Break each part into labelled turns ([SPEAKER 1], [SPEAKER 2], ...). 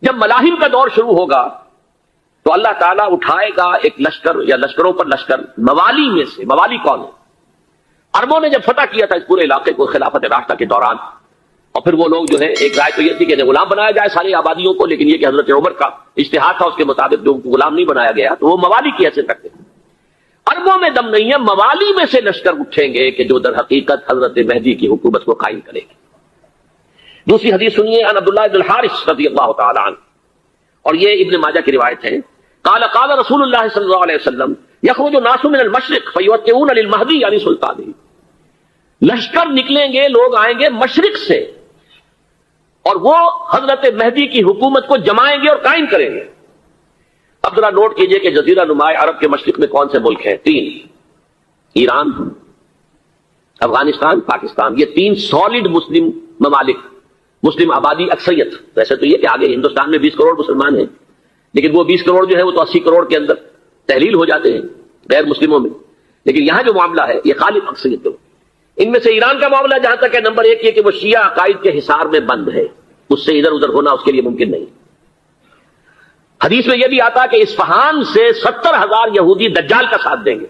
[SPEAKER 1] جب ملاحم کا دور شروع ہوگا تو اللہ تعالیٰ اٹھائے گا ایک لشکر یا لشکروں پر لشکر موالی میں سے. موالی کون ہے؟ عربوں نے جب فتح کیا تھا اس پورے علاقے کو خلافت راشدہ کے دوران، اور پھر وہ لوگ جو ہے ایک رائے تو یہ تھی کہ غلام بنایا جائے ساری آبادیوں کو، لیکن یہ کہ حضرت عمر کا اجتہاد تھا، اس کے مطابق جو غلام نہیں بنایا گیا تو وہ موالی کی حیثیت رکھتے ہیں. عربوں میں دم نہیں ہے، موالی میں سے لشکر اٹھیں گے کہ جو در حقیقت حضرت مہدی کی حکومت کو قائم کرے گی. دوسری حدیث سنیے، عن عبداللہ بن الحارث رضی اللہ تعالی عنہ، اور یہ ابن ماجہ کی روایت ہے. قال قال رسول اللہ صلی اللہ علیہ وسلم یخرج الناس من المشرق فیوتئون للمہدی یعنی سلطانی. لشکر نکلیں گے، لوگ آئیں گے مشرق سے، اور وہ حضرت مہدی کی حکومت کو جمائیں گے اور قائم کریں گے. اب ذرا نوٹ کیجئے کہ جزیرہ نما عرب کے مشرق میں کون سے ملک ہیں؟ 3: ایران، افغانستان، پاکستان. یہ 3 سالڈ مسلم ممالک، مسلم آبادی اکثریت. ویسے تو یہ کہ آگے ہندوستان میں 20 کروڑ مسلمان ہیں، لیکن وہ 20 کروڑ جو ہے وہ تو 80 کروڑ کے اندر تحلیل ہو جاتے ہیں غیر مسلموں میں. لیکن یہاں جو معاملہ ہے یہ غالب اکثریت کا. ان میں سے ایران کا معاملہ جہاں تک ہے، نمبر 1 یہ کہ وہ شیعہ عقائد کے حصار میں بند ہے، اس سے ادھر ادھر ہونا اس کے لیے ممکن نہیں. حدیث میں یہ بھی آتا کہ اصفہان سے 70,000 یہودی دجال کا ساتھ دیں گے.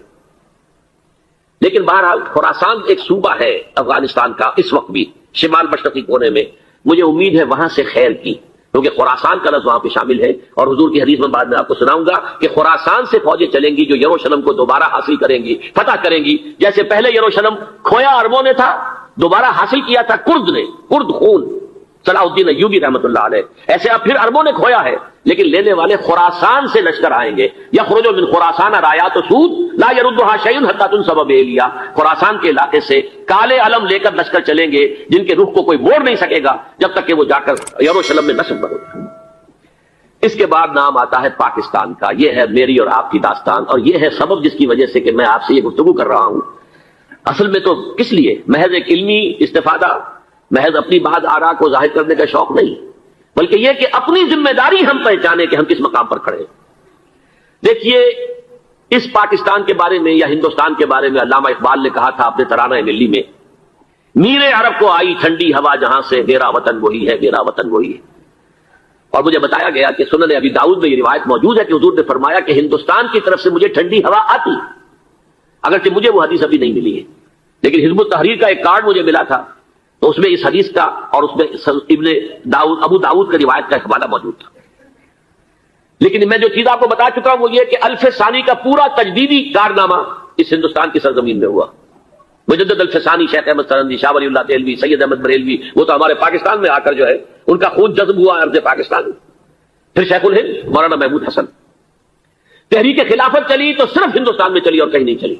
[SPEAKER 1] لیکن بہرحال خراسان ایک صوبہ ہے افغانستان کا اس وقت بھی شمال مشرقی کونے میں، مجھے امید ہے وہاں سے خیر کی، کیونکہ خراسان کا لفظ وہاں پہ شامل ہے. اور حضور کی حدیث میں بعد میں آپ کو سناؤں گا کہ خراسان سے فوجیں چلیں گی جو یروشلم کو دوبارہ حاصل کریں گی، فتح کریں گی. جیسے پہلے یروشلم کھویا عربوں نے تھا، دوبارہ حاصل کیا تھا کرد نے، کرد خون صلاح الدین ایوبی رحمۃ اللہ علیہ، ایسے اب پھر عربوں نے کھویا ہے، لیکن لینے والے خراسان سے لشکر آئیں گے. یخرج من خراسان رایات سود لا يردها شیء حتی تنصب بإیلیا. خراسان کے علاقے سے کالے علم لے کر لشکر چلیں گے جن کے رخ کو کوئی موڑ نہیں سکے گا جب تک کہ وہ جا کر یروشلم میں نصب نہ ہو. اس کے بعد نام آتا ہے پاکستان کا. یہ ہے میری اور آپ کی داستان، اور یہ ہے سبب جس کی وجہ سے کہ میں آپ سے یہ گفتگو کر رہا ہوں. اصل میں تو کس لیے؟ محض ایک علمی استفادہ، محض اپنی بات آراء کو ظاہر کرنے کا شوق نہیں، بلکہ یہ کہ اپنی ذمہ داری ہم پہچانے کہ ہم کس مقام پر کھڑے ہیں. دیکھیے اس پاکستان کے بارے میں یا ہندوستان کے بارے میں علامہ اقبال نے کہا تھا اپنے ترانہ ملی میں، میر عرب کو آئی ٹھنڈی ہوا جہاں سے، میرا وطن وہی ہے، میرا وطن وہی ہے. اور مجھے بتایا گیا کہ سنن ابی داؤد میں یہ روایت موجود ہے کہ حضور نے فرمایا کہ ہندوستان کی طرف سے مجھے ٹھنڈی ہوا آتی، اگرچہ مجھے وہ حدیث ابھی نہیں ملی ہے، لیکن حزب التحریر کا ایک کارڈ مجھے ملا تھا، تو اس میں اس حدیث کا اور اس میں ابن داؤد ابو داؤد کا روایت کا حوالہ موجود تھا. لیکن میں جو چیز آپ کو بتا چکا ہوں وہ یہ کہ الف ثانی کا پورا تجدیدی کارنامہ اس ہندوستان کی سرزمین میں ہوا. مجدد الف ثانی شیخ احمد سرندی، شاہ ولی اللہ دہلوی، سید احمد بریلوی، وہ تو ہمارے پاکستان میں آ کر جو ہے ان کا خون جذب ہوا ارض پاکستان میں. پھر شیخ الہند مولانا محمود حسن. تحریک خلافت چلی تو صرف ہندوستان میں چلی اور کہیں نہیں چلی.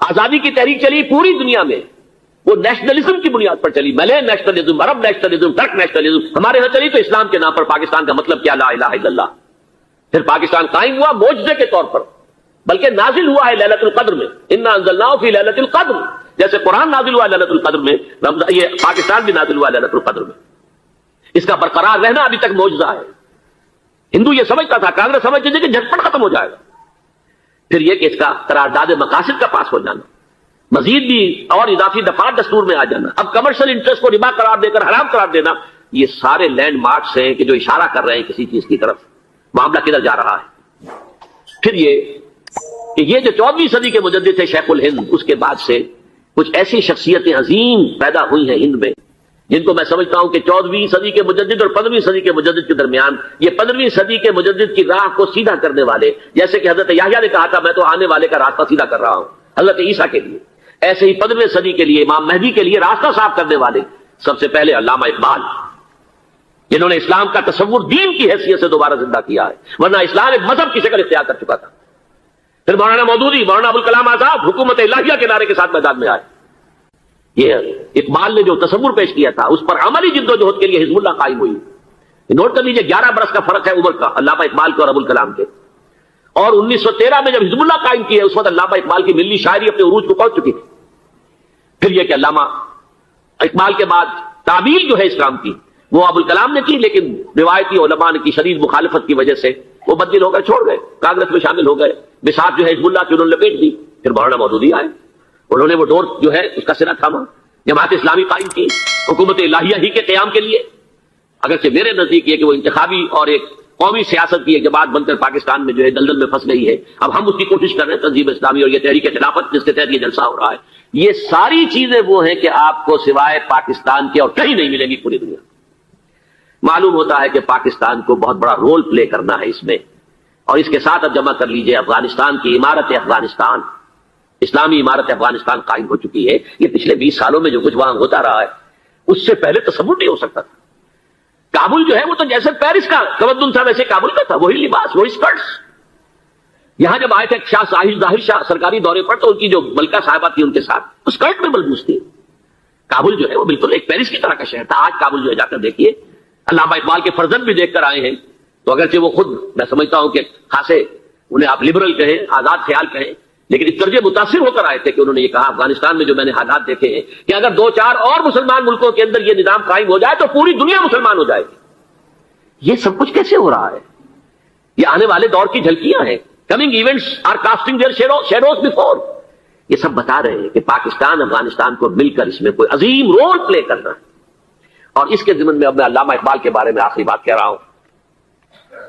[SPEAKER 1] آزادی کی تحریک چلی پوری دنیا میں، وہ نیشنلزم کی بنیاد پر چلی، ملے نیشنلزم، عرب نیشنلزم، ترک نیشنلزم. ہمارے یہاں چلی تو اسلام کے نام پر پاکستان کا مطلب کیا؟ لا الہ الا اللہ. پھر پاکستان قائم ہوا معجزے کے طور پر، بلکہ نازل ہوا ہے لیلۃ القدر میں، انا انزلناہ فی لیلۃ القدر. جیسے قرآن نازل ہوا لیلۃ القدر میں، یہ پاکستان بھی نازل ہوا لیلۃ القدر میں. اس کا برقرار رہنا ابھی تک معجزہ ہے. ہندو یہ سمجھتا تھا، کانگریس سمجھتی تھی کہ جھٹپٹ ختم ہو جائے گا. پھر یہ کہ اس کا قرارداد مقاصد کا پاس ہو جانا، مزید بھی اور اضافی دفعات دستور میں آ جانا، اب کمرشل انٹرسٹ کو ربا قرار دے کر حرام قرار دینا، یہ سارے لینڈ مارکس ہیں کہ جو اشارہ کر رہے ہیں کسی چیز کی طرف، معاملہ کدھر جا رہا ہے. پھر یہ کہ یہ جو 14ویں صدی کے مجدد تھے شیخ الہند، اس کے بعد سے کچھ ایسی شخصیتیں عظیم پیدا ہوئی ہیں ہند میں جن کو میں سمجھتا ہوں کہ 14ویں صدی کے مجدد اور 15ویں صدی کے مجدد کے درمیان یہ 15ویں صدی کے مجدد کی راہ کو سیدھا کرنے والے، جیسے کہ حضرت یحییٰ نے کہا تھا میں تو آنے والے کا راستہ سیدھا کر رہا ہوں حضرت عیسیٰ کے لیے، ایسے ہی 15ویں صدی کے لیے امام مہدی کے لیے راستہ صاف کرنے والے سب سے پہلے علامہ اقبال، جنہوں نے اسلام کا تصور دین کی حیثیت سے دوبارہ زندہ کیا ہے، ورنہ اسلام ایک مذہب کی شکل اختیار کر چکا تھا. پھر مولانا مودودی، مولانا ابوالکلام آزاد حکومت الہیہ کے نعرے کے ساتھ میدان میں آئے. یہ اقبال نے جو تصور پیش کیا تھا اس پر عملی جد و جہد کے لیے حزب اللہ قائم ہوئی. نوٹ کر لیجیے 11 برس کا فرق ہے عمر کا علامہ اقبال کے اور ابوالکلام کے. اور 1913 میں جب حزب اللہ قائم کی ہے اس وقت علامہ اقبال کی ملی شاعری اپنے عروج کو پہنچ چکی تھی. پھر یہ کہ علامہ اقبال کے بعد تعبیر جو ہے اسلام کی وہ ابوالکلام نے کی، لیکن روایتی علماء کی شدید مخالفت کی وجہ سے وہ بدل ہو گئے، چھوڑ گئے، کانگریس میں شامل ہو گئے، بساط جو ہے حزب اللہ کی انہوں نے لپیٹ دی. پھر مولانا مودودی آئے، انہوں نے وہ ڈور جو ہے اس کا سرا تھاما، جماعت اسلامی قائم کی حکومت الہیہ ہی کے قیام کے لیے. اگرچہ میرے نزدیک یہ کہ وہ انتخابی اور ایک قومی سیاست کی ایک جماعت بن کر پاکستان میں جو ہے دلدل میں پھنس گئی ہے. اب ہم اس کی کوشش کر رہے ہیں, تنظیم اسلامی اور یہ تحریک خلافت جس کے تحت یہ جلسہ ہو رہا ہے, یہ ساری چیزیں وہ ہیں کہ آپ کو سوائے پاکستان کے اور کہیں نہیں ملیں گی پوری دنیا. معلوم ہوتا ہے کہ پاکستان کو بہت بڑا رول پلے کرنا ہے اس میں, اور اس کے ساتھ اب جمع کر لیجئے افغانستان کی عمارت افغانستان, اسلامی عمارت افغانستان قائم ہو چکی ہے. یہ پچھلے 20 سالوں میں جو کچھ وہاں ہوتا رہا ہے اس سے پہلے تصور نہیں ہو سکتا تھا. کابل جو ہے وہ تو جیسے پیرس کا تمدن تھا ویسے کابل کا تھا, وہی لباس, وہی اسکرٹس. یہاں جب آئے تھے شاہ ظاہر شاہ سرکاری دورے پر تو ان کی جو ملکہ صاحبہ تھی ان کے ساتھ اسکرٹ میں ملبوس تھی. کابل جو ہے وہ بالکل ایک پیرس کی طرح کا شہر تھا. آج کابل جو ہے جا کر دیکھیے, علامہ اقبال کے فرزند بھی دیکھ کر آئے ہیں, تو اگرچہ وہ خود میں سمجھتا ہوں کہ خاصے انہیں آپ لبرل کہیں, آزاد خیال کہیں, لیکن اس درجے متاثر ہو کر آئے تھے کہ انہوں نے یہ کہا افغانستان میں جو میں نے حالات دیکھے ہیں کہ اگر 2-4 اور مسلمان ملکوں کے اندر یہ نظام قائم ہو جائے تو پوری دنیا مسلمان ہو جائے گی. یہ سب کچھ کیسے ہو رہا ہے؟ یہ آنے والے دور کی جھلکیاں ہیں. Coming events are casting their shadows before. یہ سب بتا رہے ہیں کہ پاکستان افغانستان کو مل کر اس میں کوئی عظیم رول پلے کرنا ہے. اور اس کے ضمن میں اب میں علامہ اقبال کے بارے میں آخری بات کہہ رہا ہوں.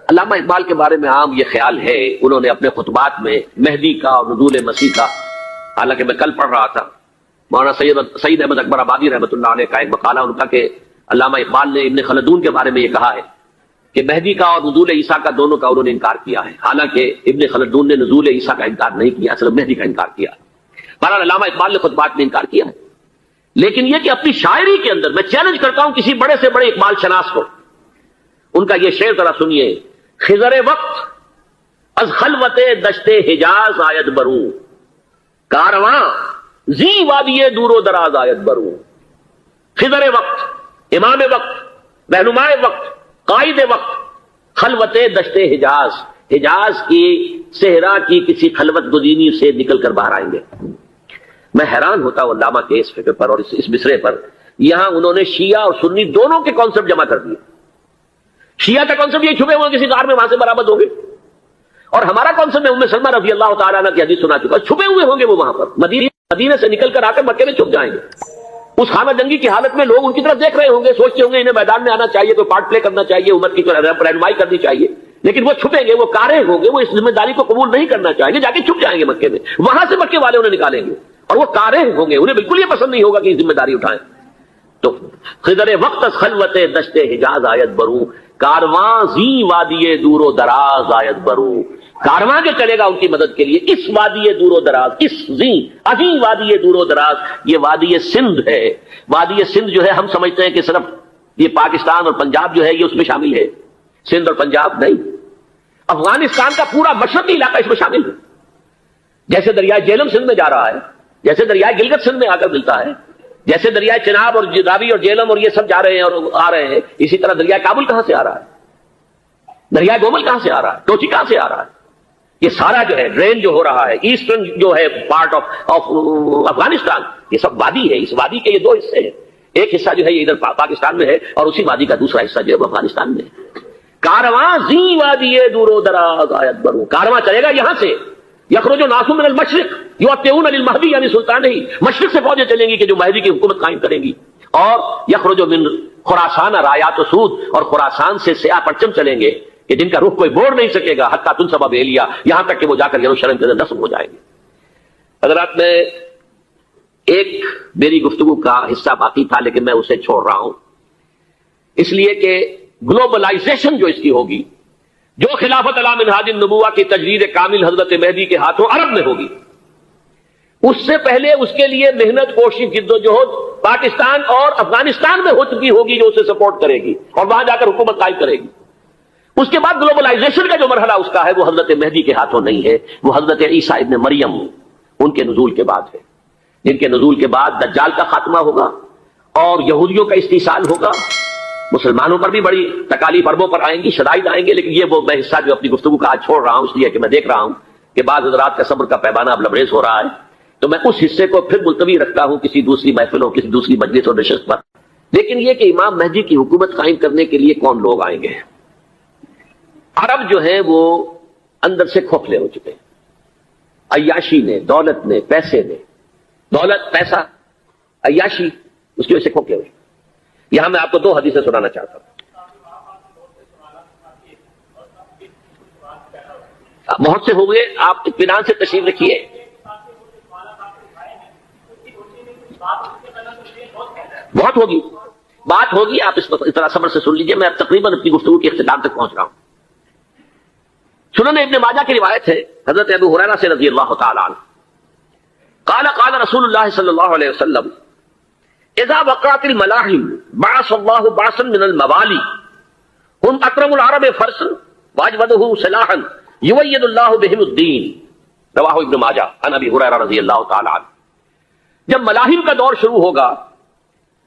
[SPEAKER 1] علامہ اقبال کے بارے میں عام یہ خیال ہے, انہوں نے اپنے خطبات میں مہدی کا اور نزول مسیح کا, حالانکہ میں کل پڑھ رہا تھا مولانا سعید احمد اکبر آبادی رحمۃ اللہ علیہ کا ایک مقالہ ان کا کہ علامہ اقبال نے ابن خلدون کے بارے میں یہ کہا ہے کہ مہدی کا اور نزول عیسیٰ کا دونوں کا انہوں نے انکار کیا ہے. حالانکہ ابن خلدون نے نزول عیسیٰ کا انکار نہیں کیا, صرف مہدی کا انکار کیا. بہرحال علامہ اقبال نے خطبات میں انکار کیا ہے. لیکن یہ کہ اپنی شاعری کے اندر میں چیلنج کرتا ہوں کسی بڑے سے بڑے اقبال شناس کو, ان کا یہ شعر ذرا سنیے. خضر وقت از خلوت دشت حجاز آید برو, کارواں زی وادی دور و دراز آید برو. خضر وقت, امام وقت, رہنمائے وقت, قائد وقت, خلوت دشت حجاز, حجاز کی صحرا کی کسی خلوت گزینی سے نکل کر باہر آئیں گے. میں حیران ہوتا ہوں علامہ کے اس فکر پر اور اس مصرے پر. یہاں انہوں نے شیعہ اور سنی دونوں کے کانسیپٹ جمع کر دیے. شیعہ کا کانسیپٹ یہ چھپے ہوئے کسی غار میں وہاں سے برآمد ہوں گے, اور ہمارا کانسیپٹ میں ام سلمہ رضی اللہ تعالیٰ عنہ کی حدیث سنا چکا, چھپے ہوئے ہوں گے وہ وہاں پر. مدینے سے نکل کر آ کر مکے میں چھپ جائیں گے. اس خانہ جنگی کی حالت میں لوگ ان کی طرف دیکھ رہے ہوں گے, سوچتے ہوں گے انہیں میدان میں آنا چاہیے, کوئی پارٹ پلے کرنا چاہیے, امت کی رہنمائی کرنی چاہیے. لیکن وہ چھپیں گے, وہ کارے ہوں گے, وہ اس ذمہ داری کو قبول نہیں کرنا چاہیں گے, جا کے چھپ جائیں گے مکے میں. وہاں سے مکے والے انہیں نکالیں گے, اور وہ کارے ہوں گے, انہیں بالکل یہ پسند نہیں ہوگا کہ یہ ذمہ داری اٹھائیں. تو خضر وقت خلوت دشت حجاز آیت برو, کارواں زی وادی دور و دراز آیت برو. کارواں جو چلے گا ان کی مدد کے لیے اس وادی دور و دراز, اس زی عظیم وادی دور و دراز, یہ وادی سندھ ہے. وادی سندھ جو ہے ہم سمجھتے ہیں کہ صرف یہ پاکستان اور پنجاب جو ہے یہ اس میں شامل ہے. سندھ اور پنجاب نہیں, افغانستان کا پورا مشرقی علاقہ اس میں شامل ہے. جیسے دریائے جہلم سندھ میں جا رہا ہے, جیسے دریائے گلگت سندھ میں آ کر ملتا ہے, جیسے دریائے چناب اور راوی اور جہلم اور یہ سب جا رہے ہیں اور آ رہے ہیں, اسی طرح دریائے کابل کہاں سے آ رہا ہے, دریائے گومل کہاں سے آ رہا ہے, ٹوچی کہاں سے آ رہا ہے. یہ سارا جو ہے ڈرین جو ہو رہا ہے, ایسٹرن جو ہے پارٹ آف افغانستان, یہ سب وادی ہے. اس وادی کے یہ 2 حصے ہیں, ایک حصہ جو ہے یہ ادھر پاکستان میں ہے, اور اسی وادی کا دوسرا حصہ جو ہے وہ افغانستان میں ہے. کارواں زی وادی دور و دراز آیت برو, کارواں چلے گا یہاں سے. یخرج ناس من المشرق یؤتون للمہدی, یعنی سلطان ہی مشرق سے فوجیں چلیں گی کہ جو مہدی کی حکومت قائم کریں گی. اور یخرج من خراسان رایات و سود, اور خراسان سے سیاہ پرچم چلیں گے کہ جن کا رخ کوئی موڑ نہیں سکے گا, حتیٰ تنصب بیلیا, یہاں تک کہ وہ جا کر یروشلم کے اندر نصب ہو جائیں گے. حضرات میں ایک میری گفتگو کا حصہ باقی تھا لیکن میں اسے چھوڑ رہا ہوں, اس لیے کہ گلوبلائزیشن جو اس کی ہوگی, جو خلافت علی منہاج النبوہ کی تجدید کامل حضرت مہدی کے ہاتھوں عرب میں ہوگی, اس سے پہلے اس کے لیے محنت, کوشش, جدوجہد پاکستان اور افغانستان میں ہو چکی ہوگی جو اسے سپورٹ کرے گی اور وہاں جا کر حکومت قائم کرے گی. اس کے بعد گلوبلائزیشن کا جو مرحلہ اس کا ہے وہ حضرت مہدی کے ہاتھوں نہیں ہے, وہ حضرت عیسیٰ ابن مریم ان کے نزول کے بعد ہے, جن کے نزول کے بعد دجال کا خاتمہ ہوگا اور یہودیوں کا استحصال ہوگا. مسلمانوں پر بھی بڑی تکالیف عربوں پر آئیں گی, شدائد آئیں گے, لیکن یہ وہ میں حصہ جو اپنی گفتگو کا آج چھوڑ رہا ہوں اس لیے کہ میں دیکھ رہا ہوں کہ بعض حضرات کا صبر کا پیمانہ اب لبریز ہو رہا ہے, تو میں اس حصے کو پھر ملتوی رکھتا ہوں کسی دوسری محفلوں, کسی دوسری مجلس اور نشست پر. لیکن یہ کہ امام مہدی کی حکومت قائم کرنے کے لیے کون لوگ آئیں گے. عرب جو ہیں وہ اندر سے کھوکھلے ہو چکے ہیں, عیاشی نے, دولت نے, پیسے نے, دولت, پیسہ, عیاشی, اس کی وجہ سے کھوکھلے ہوئے. یہاں میں آپ کو 2 حدیثیں سنانا چاہتا ہوں. بہت سے ہو گئے، آپ اطمینان سے تشریف رکھیے. بہت ہوگی، بات ہوگی، آپ اس طرح صبر سے سن لیجئے. میں اب تقریباً اپنی گفتگو کے اختتام تک پہنچ رہا ہوں. سنن ابن ماجہ کی روایت ہے حضرت ابو ہریرہ سے رضی اللہ تعالی عنہ قال قال رسول اللہ صلی اللہ علیہ وسلم اذا وقعت الملاحم بعث اللہ بعثا من الموالی هم اکرم العرب فرسا واجودہ سلاحا یوید اللہ بہم الدین. رواہ ابن ماجہ عن ابی ہریرہ رضی اللہ تعالی عنہ. جب ملاحم کا دور شروع ہوگا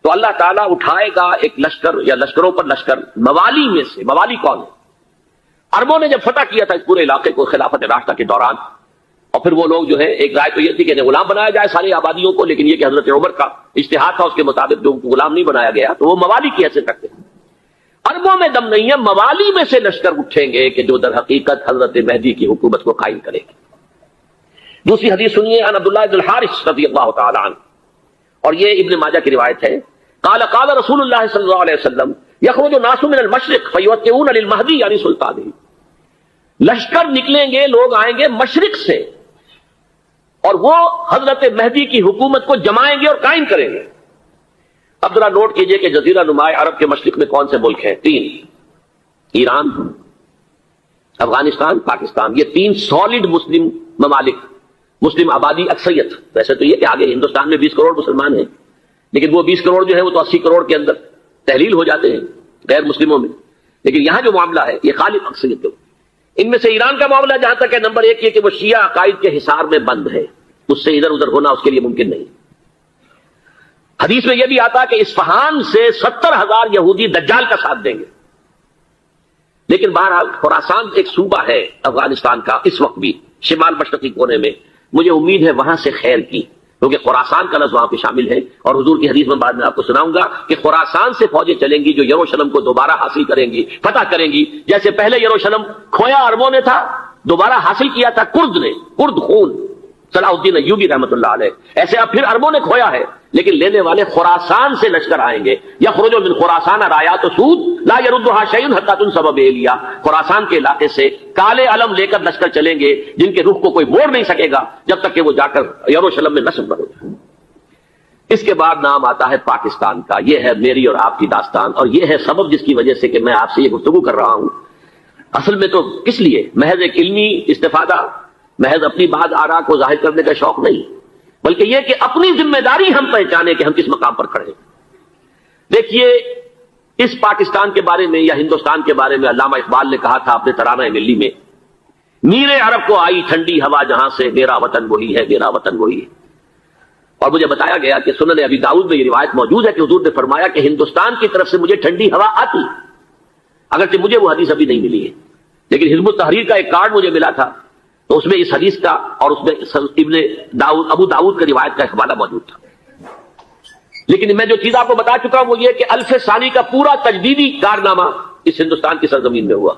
[SPEAKER 1] تو اللہ تعالیٰ اٹھائے گا ایک لشکر یا لشکروں پر لشکر موالی میں سے. موالی کون ہے؟ عربوں نے جب فتح کیا تھا اس پورے علاقے کو خلافت راشدہ کے دوران، اور پھر وہ لوگ جو ہے، ایک رائے تو یہ تھی کہ انہیں غلام بنایا جائے ساری آبادیوں کو، لیکن یہ کہ حضرت عمر کا اجتہاد تھا، اس کے مطابق جو غلام نہیں بنایا گیا تو وہ موالی کی حیثیت رکھتے ہیں. عربوں میں دم نہیں ہے، موالی میں سے لشکر اٹھیں گے کہ جو در حقیقت حضرت مہدی کی حکومت کو قائم کرے گی. دوسری حدیث سنیے عن عبداللہ بن الحارث رضی اللہ تعالی عنہ، اور یہ ابن ماجہ کی روایت ہے. قال قال رسول اللہ صلی اللہ علیہ وسلم یخرج الناس من المشرق فیوتئون للمہدی یعنی سلطانہ. لشکر نکلیں گے، لوگ آئیں گے مشرق سے، اور وہ حضرت مہدی کی حکومت کو جمائیں گے اور قائم کریں گے. اب ذرا نوٹ کیجئے کہ جزیرہ نما عرب کے مشرق میں کون سے ملک ہیں؟ 3: ایران، افغانستان، پاکستان. یہ 3 سالڈ مسلم ممالک، مسلم آبادی اکثریت. ویسے تو یہ کہ آگے ہندوستان میں 20 کروڑ مسلمان ہیں، لیکن وہ 20 کروڑ جو ہے وہ تو 80 کروڑ کے اندر تحلیل ہو جاتے ہیں غیر مسلموں میں. لیکن یہاں جو معاملہ ہے یہ خالص اکثریت ہے. ان میں سے ایران کا معاملہ جہاں تک ہے، نمبر 1 یہ کہ وہ شیعہ عقائد کے حصار میں بند ہے، اس سے ادھر ادھر ہونا اس کے لیے ممکن نہیں. حدیث میں یہ بھی آتا کہ اصفہان سے 70,000 یہودی دجال کا ساتھ دیں گے. لیکن بہرحال خراسان ایک صوبہ ہے افغانستان کا اس وقت بھی شمال مشرقی کونے میں. مجھے امید ہے وہاں سے خیر کی، کیونکہ خراسان کا لفظ وہاں پہ شامل ہے، اور حضور کی حدیث میں بعد میں آپ کو سناؤں گا کہ خراسان سے فوجیں چلیں گی جو یروشلم کو دوبارہ حاصل کریں گی، فتح کریں گی. جیسے پہلے یروشلم کھویا عربوں نے تھا، دوبارہ حاصل کیا تھا کرد نے، کرد خون صلاح الدین ایوبی رحمۃ اللہ علیہ، ایسے اب پھر عربوں نے کھویا ہے، لیکن لینے والے خراسان سے لشکر آئیں گے. یخرج من خراسان رایات سود لا يردها شیء حتی تنصب بإیلیا. خراسان کے علاقے سے کالے علم لے کر لشکر چلیں گے جن کے رخ کو کوئی موڑ نہیں سکے گا جب تک کہ وہ جا کر یروشلم میں نصب نہ ہو جائے. اس کے بعد نام آتا ہے پاکستان کا. یہ ہے میری اور آپ کی داستان، اور یہ ہے سبب جس کی وجہ سے کہ میں آپ سے یہ گفتگو کر رہا ہوں. اصل میں تو کس لیے؟ محض ایک علمی استفادہ، محض اپنی بات آراء کو ظاہر کرنے کا شوق نہیں، بلکہ یہ کہ اپنی ذمہ داری ہم پہچانے کہ ہم کس مقام پر کھڑے ہیں. دیکھیے، اس پاکستان کے بارے میں یا ہندوستان کے بارے میں علامہ اقبال نے کہا تھا اپنے ترانہ ملی میں، میر عرب کو آئی ٹھنڈی ہوا جہاں سے، میرا وطن وہی ہے، میرا وطن وہی ہے. اور مجھے بتایا گیا کہ سنن ابی داؤد میں یہ روایت موجود ہے کہ حضور نے فرمایا کہ ہندوستان کی طرف سے مجھے ٹھنڈی ہوا آتی، اگرچہ مجھے وہ حدیث ابھی نہیں ملی ہے، لیکن حزب التحریر کا ایک کارڈ مجھے ملا تھا، تو اس میں اس حدیث کا اور اس میں ابن داؤد ابو داؤد کا روایت کا ایک حوالہ موجود تھا. لیکن میں جو چیز آپ کو بتا چکا ہوں وہ یہ کہ الف ثانی کا پورا تجدیدی کارنامہ اس ہندوستان کی سرزمین میں ہوا.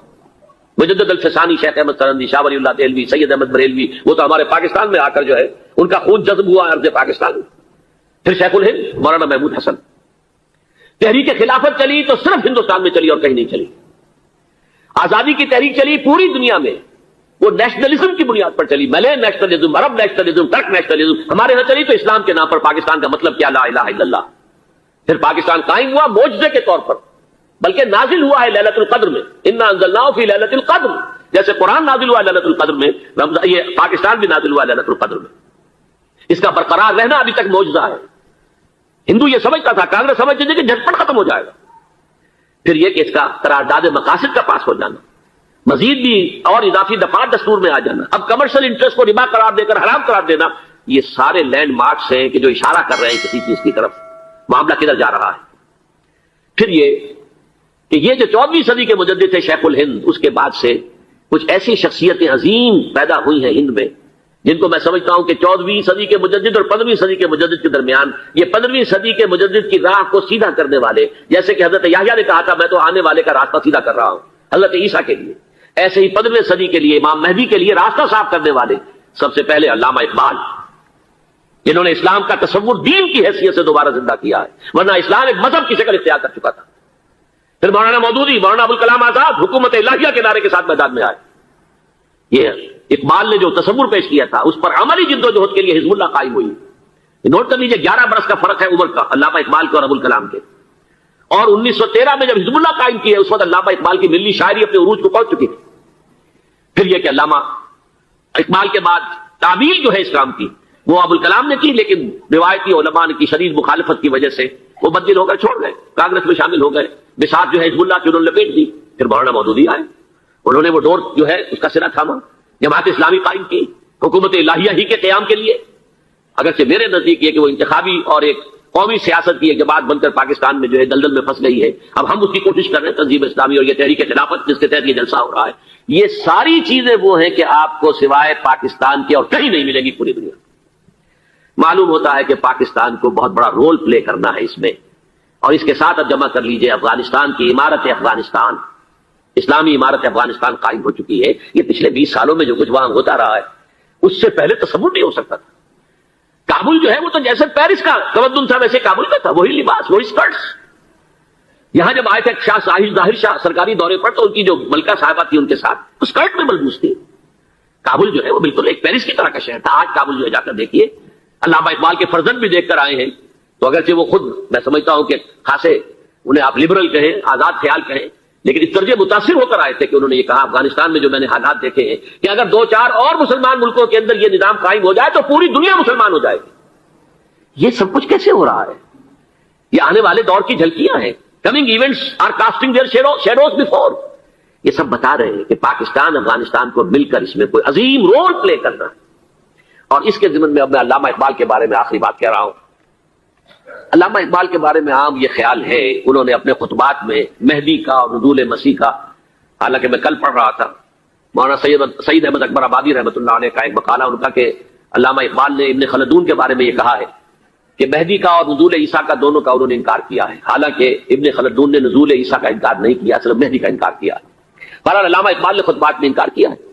[SPEAKER 1] مجدد الف ثانی شیخ احمد سرندی، شاہ ولی اللہ دہلوی، سید احمد بریلوی، وہ تو ہمارے پاکستان میں آ کر جو ہے ان کا خون جذب ہوا ارض پاکستان میں. پھر شیخ الہند مولانا محمود حسن. تحریک خلافت چلی تو صرف ہندوستان میں چلی اور کہیں نہیں چلی. آزادی کی تحریک چلی پوری دنیا میں، وہ نیشنلزم کی بنیاد پر چلی، ملے نیشنلزم، عرب نیشنلزم، ترک نیشنلزم. ہمارے یہاں چلی تو اسلام کے نام پر. پاکستان کا مطلب کیا؟ لا الہ الا اللہ. پھر پاکستان قائم ہوا معجزے کے طور پر، بلکہ نازل ہوا ہے ليلۃ القدر میں. انا انزلناه فی ليلۃ القدر، جیسے قرآن نازل ہوا ہے ليلۃ القدر میں، یہ پاکستان بھی نازل ہوا ہے ليلۃ القدر میں. اس کا برقرار رہنا ابھی تک معجزہ ہے. ہندو یہ سمجھتا تھا، کانگریس سمجھتی تھی کہ جھٹپٹ ختم ہو جائے گا. پھر یہ کہ اس کا قرارداد مقاصد کا پاس ہو جانا، مزید بھی اور اضافی دفعات دستور میں آ جانا، اب کمرشل انٹرسٹ کو ربا قرار دے کر حرام قرار دینا، یہ سارے لینڈ مارکس ہیں کہ جو اشارہ کر رہے ہیں کسی چیز کی طرف، معاملہ کدھر جا رہا ہے. پھر یہ کہ یہ جو 14ویں صدی کے مجدد تھے شیخ الہند، اس کے بعد سے کچھ ایسی شخصیتیں عظیم پیدا ہوئی ہیں ہند میں جن کو میں سمجھتا ہوں کہ 14ویں صدی کے مجدد اور 15ویں صدی کے مجدد کے درمیان یہ 15ویں صدی کے مجدد کی راہ کو سیدھا کرنے والے، جیسے کہ حضرت یحییٰ نے کہا تھا میں تو آنے والے کا راستہ سیدھا کر رہا ہوں حضرت عیسیٰ کے لیے، ایسے ہی 15ویں صدی کے لیے امام مہدی کے لیے راستہ صاف کرنے والے سب سے پہلے علامہ اقبال، جنہوں نے اسلام کا تصور دین کی حیثیت سے دوبارہ زندہ کیا ہے، ورنہ اسلام ایک مذہب کی شکل اختیار کر چکا تھا. پھر مولانا مودودی، مولانا ابوالکلام آزاد حکومت الہیہ کے نعرے کے ساتھ میدان میں آئے. یہ اقبال نے جو تصور پیش کیا تھا اس پر عملی جدوجہد کے لیے حزب اللہ قائم ہوئی. نوٹ کر لیجیے 11 برس کا فرق ہے عمر کا علامہ اقبال کے اور ابوالکلام کے. اور 1913 میں جب حزب اللہ قائم کی ہے اس وقت علامہ اقبال کی ملی شاعری اپنے عروج کو پہنچ چکی تھی. پھر یہ کہ علامہ اقبال کے بعد تعمیل جو ہے اس کام کی وہ ابوالکلام نے کی، لیکن روایتی علماء کی شدید مخالفت کی وجہ سے وہ بدل ہو کر چھوڑ گئے، کانگریس میں شامل ہو گئے. بساط جو ہے حزب اللہ کی انہوں نے لپیٹ دی. پھر مولانا مودودی آئے، انہوں نے وہ ڈور جو ہے اس کا سرا تھاما، جماعت اسلامی قائم کی حکومت الہیہ ہی کے قیام کے لیے. اگرچہ میرے نزدیک یہ کہ وہ انتخابی اور ایک قومی سیاست کی ایک جماعت بن کر پاکستان میں جو ہے دلدل میں پھنس گئی ہے. اب ہم اس کی کوشش کر رہے ہیں تنظیم اسلامی اور یہ تحریک خلافت جس کے تحت یہ جلسہ ہو رہا ہے. یہ ساری چیزیں وہ ہیں کہ آپ کو سوائے پاکستان کے اور کہیں نہیں ملیں گی پوری دنیا. معلوم ہوتا ہے کہ پاکستان کو بہت بڑا رول پلے کرنا ہے اس میں. اور اس کے ساتھ اب جمع کر لیجئے افغانستان کی عمارت افغانستان، اسلامی عمارت افغانستان قائم ہو چکی ہے. یہ پچھلے 20 سالوں میں جو کچھ وہاں ہوتا رہا ہے اس سے پہلے تصور نہیں ہو سکتا تھا. کابل جو ہے وہ تو جیسے پیرس کا تمدن تھا ویسے کابل کا تھا، وہی لباس وہی اسکرٹس. یہاں جب آئے تھے شاہ ظاہر شاہ سرکاری دورے پر تو ان کی جو ملکہ صاحبہ تھی ان کے ساتھ اسکرٹ میں ملبوس تھی. کابل جو ہے وہ بالکل ایک پیرس کی طرح کا شہر تھا. آج کابل جو ہے جا کر دیکھیے، علامہ اقبال کے فرزند بھی دیکھ کر آئے ہیں. تو اگرچہ وہ خود میں سمجھتا ہوں کہ خاصے انہیں آپ لبرل کہیں، آزاد خیال کہیں، لیکن اس طرح متاثر ہو کر آئے تھے کہ انہوں نے یہ کہا افغانستان میں جو میں نے حالات دیکھے ہیں کہ اگر 2-4 اور مسلمان ملکوں کے اندر یہ نظام قائم ہو جائے تو پوری دنیا مسلمان ہو جائے گی. یہ سب کچھ کیسے ہو رہا ہے؟ یہ آنے والے دور کی جھلکیاں ہیں. Coming events are casting their shadows before. یہ سب بتا رہے ہیں کہ پاکستان افغانستان کو مل کر اس میں کوئی عظیم رول پلے کرنا ہے. اور اس کے ضمن میں اب میں علامہ اقبال کے بارے میں آخری بات کہہ رہا ہوں. علامہ اقبال کے بارے میں عام یہ خیال ہے، انہوں نے اپنے خطبات میں مہدی کا اور نزول مسیح کا، حالانکہ میں کل پڑھ رہا تھا مولانا سعید احمد اکبر آبادی رحمۃ اللہ علیہ کا ایک مقالہ ان کا کہ علامہ اقبال نے ابن خلدون کے بارے میں یہ کہا ہے کہ مہدی کا اور نزول عیسیٰ کا دونوں کا انہوں نے انکار کیا ہے. حالانکہ ابن خلدون نے نزول عیسیٰ کا انکار نہیں کیا، صرف مہدی کا انکار کیا. بہرحال علامہ اقبال نے خطبات میں انکار کیا ہے.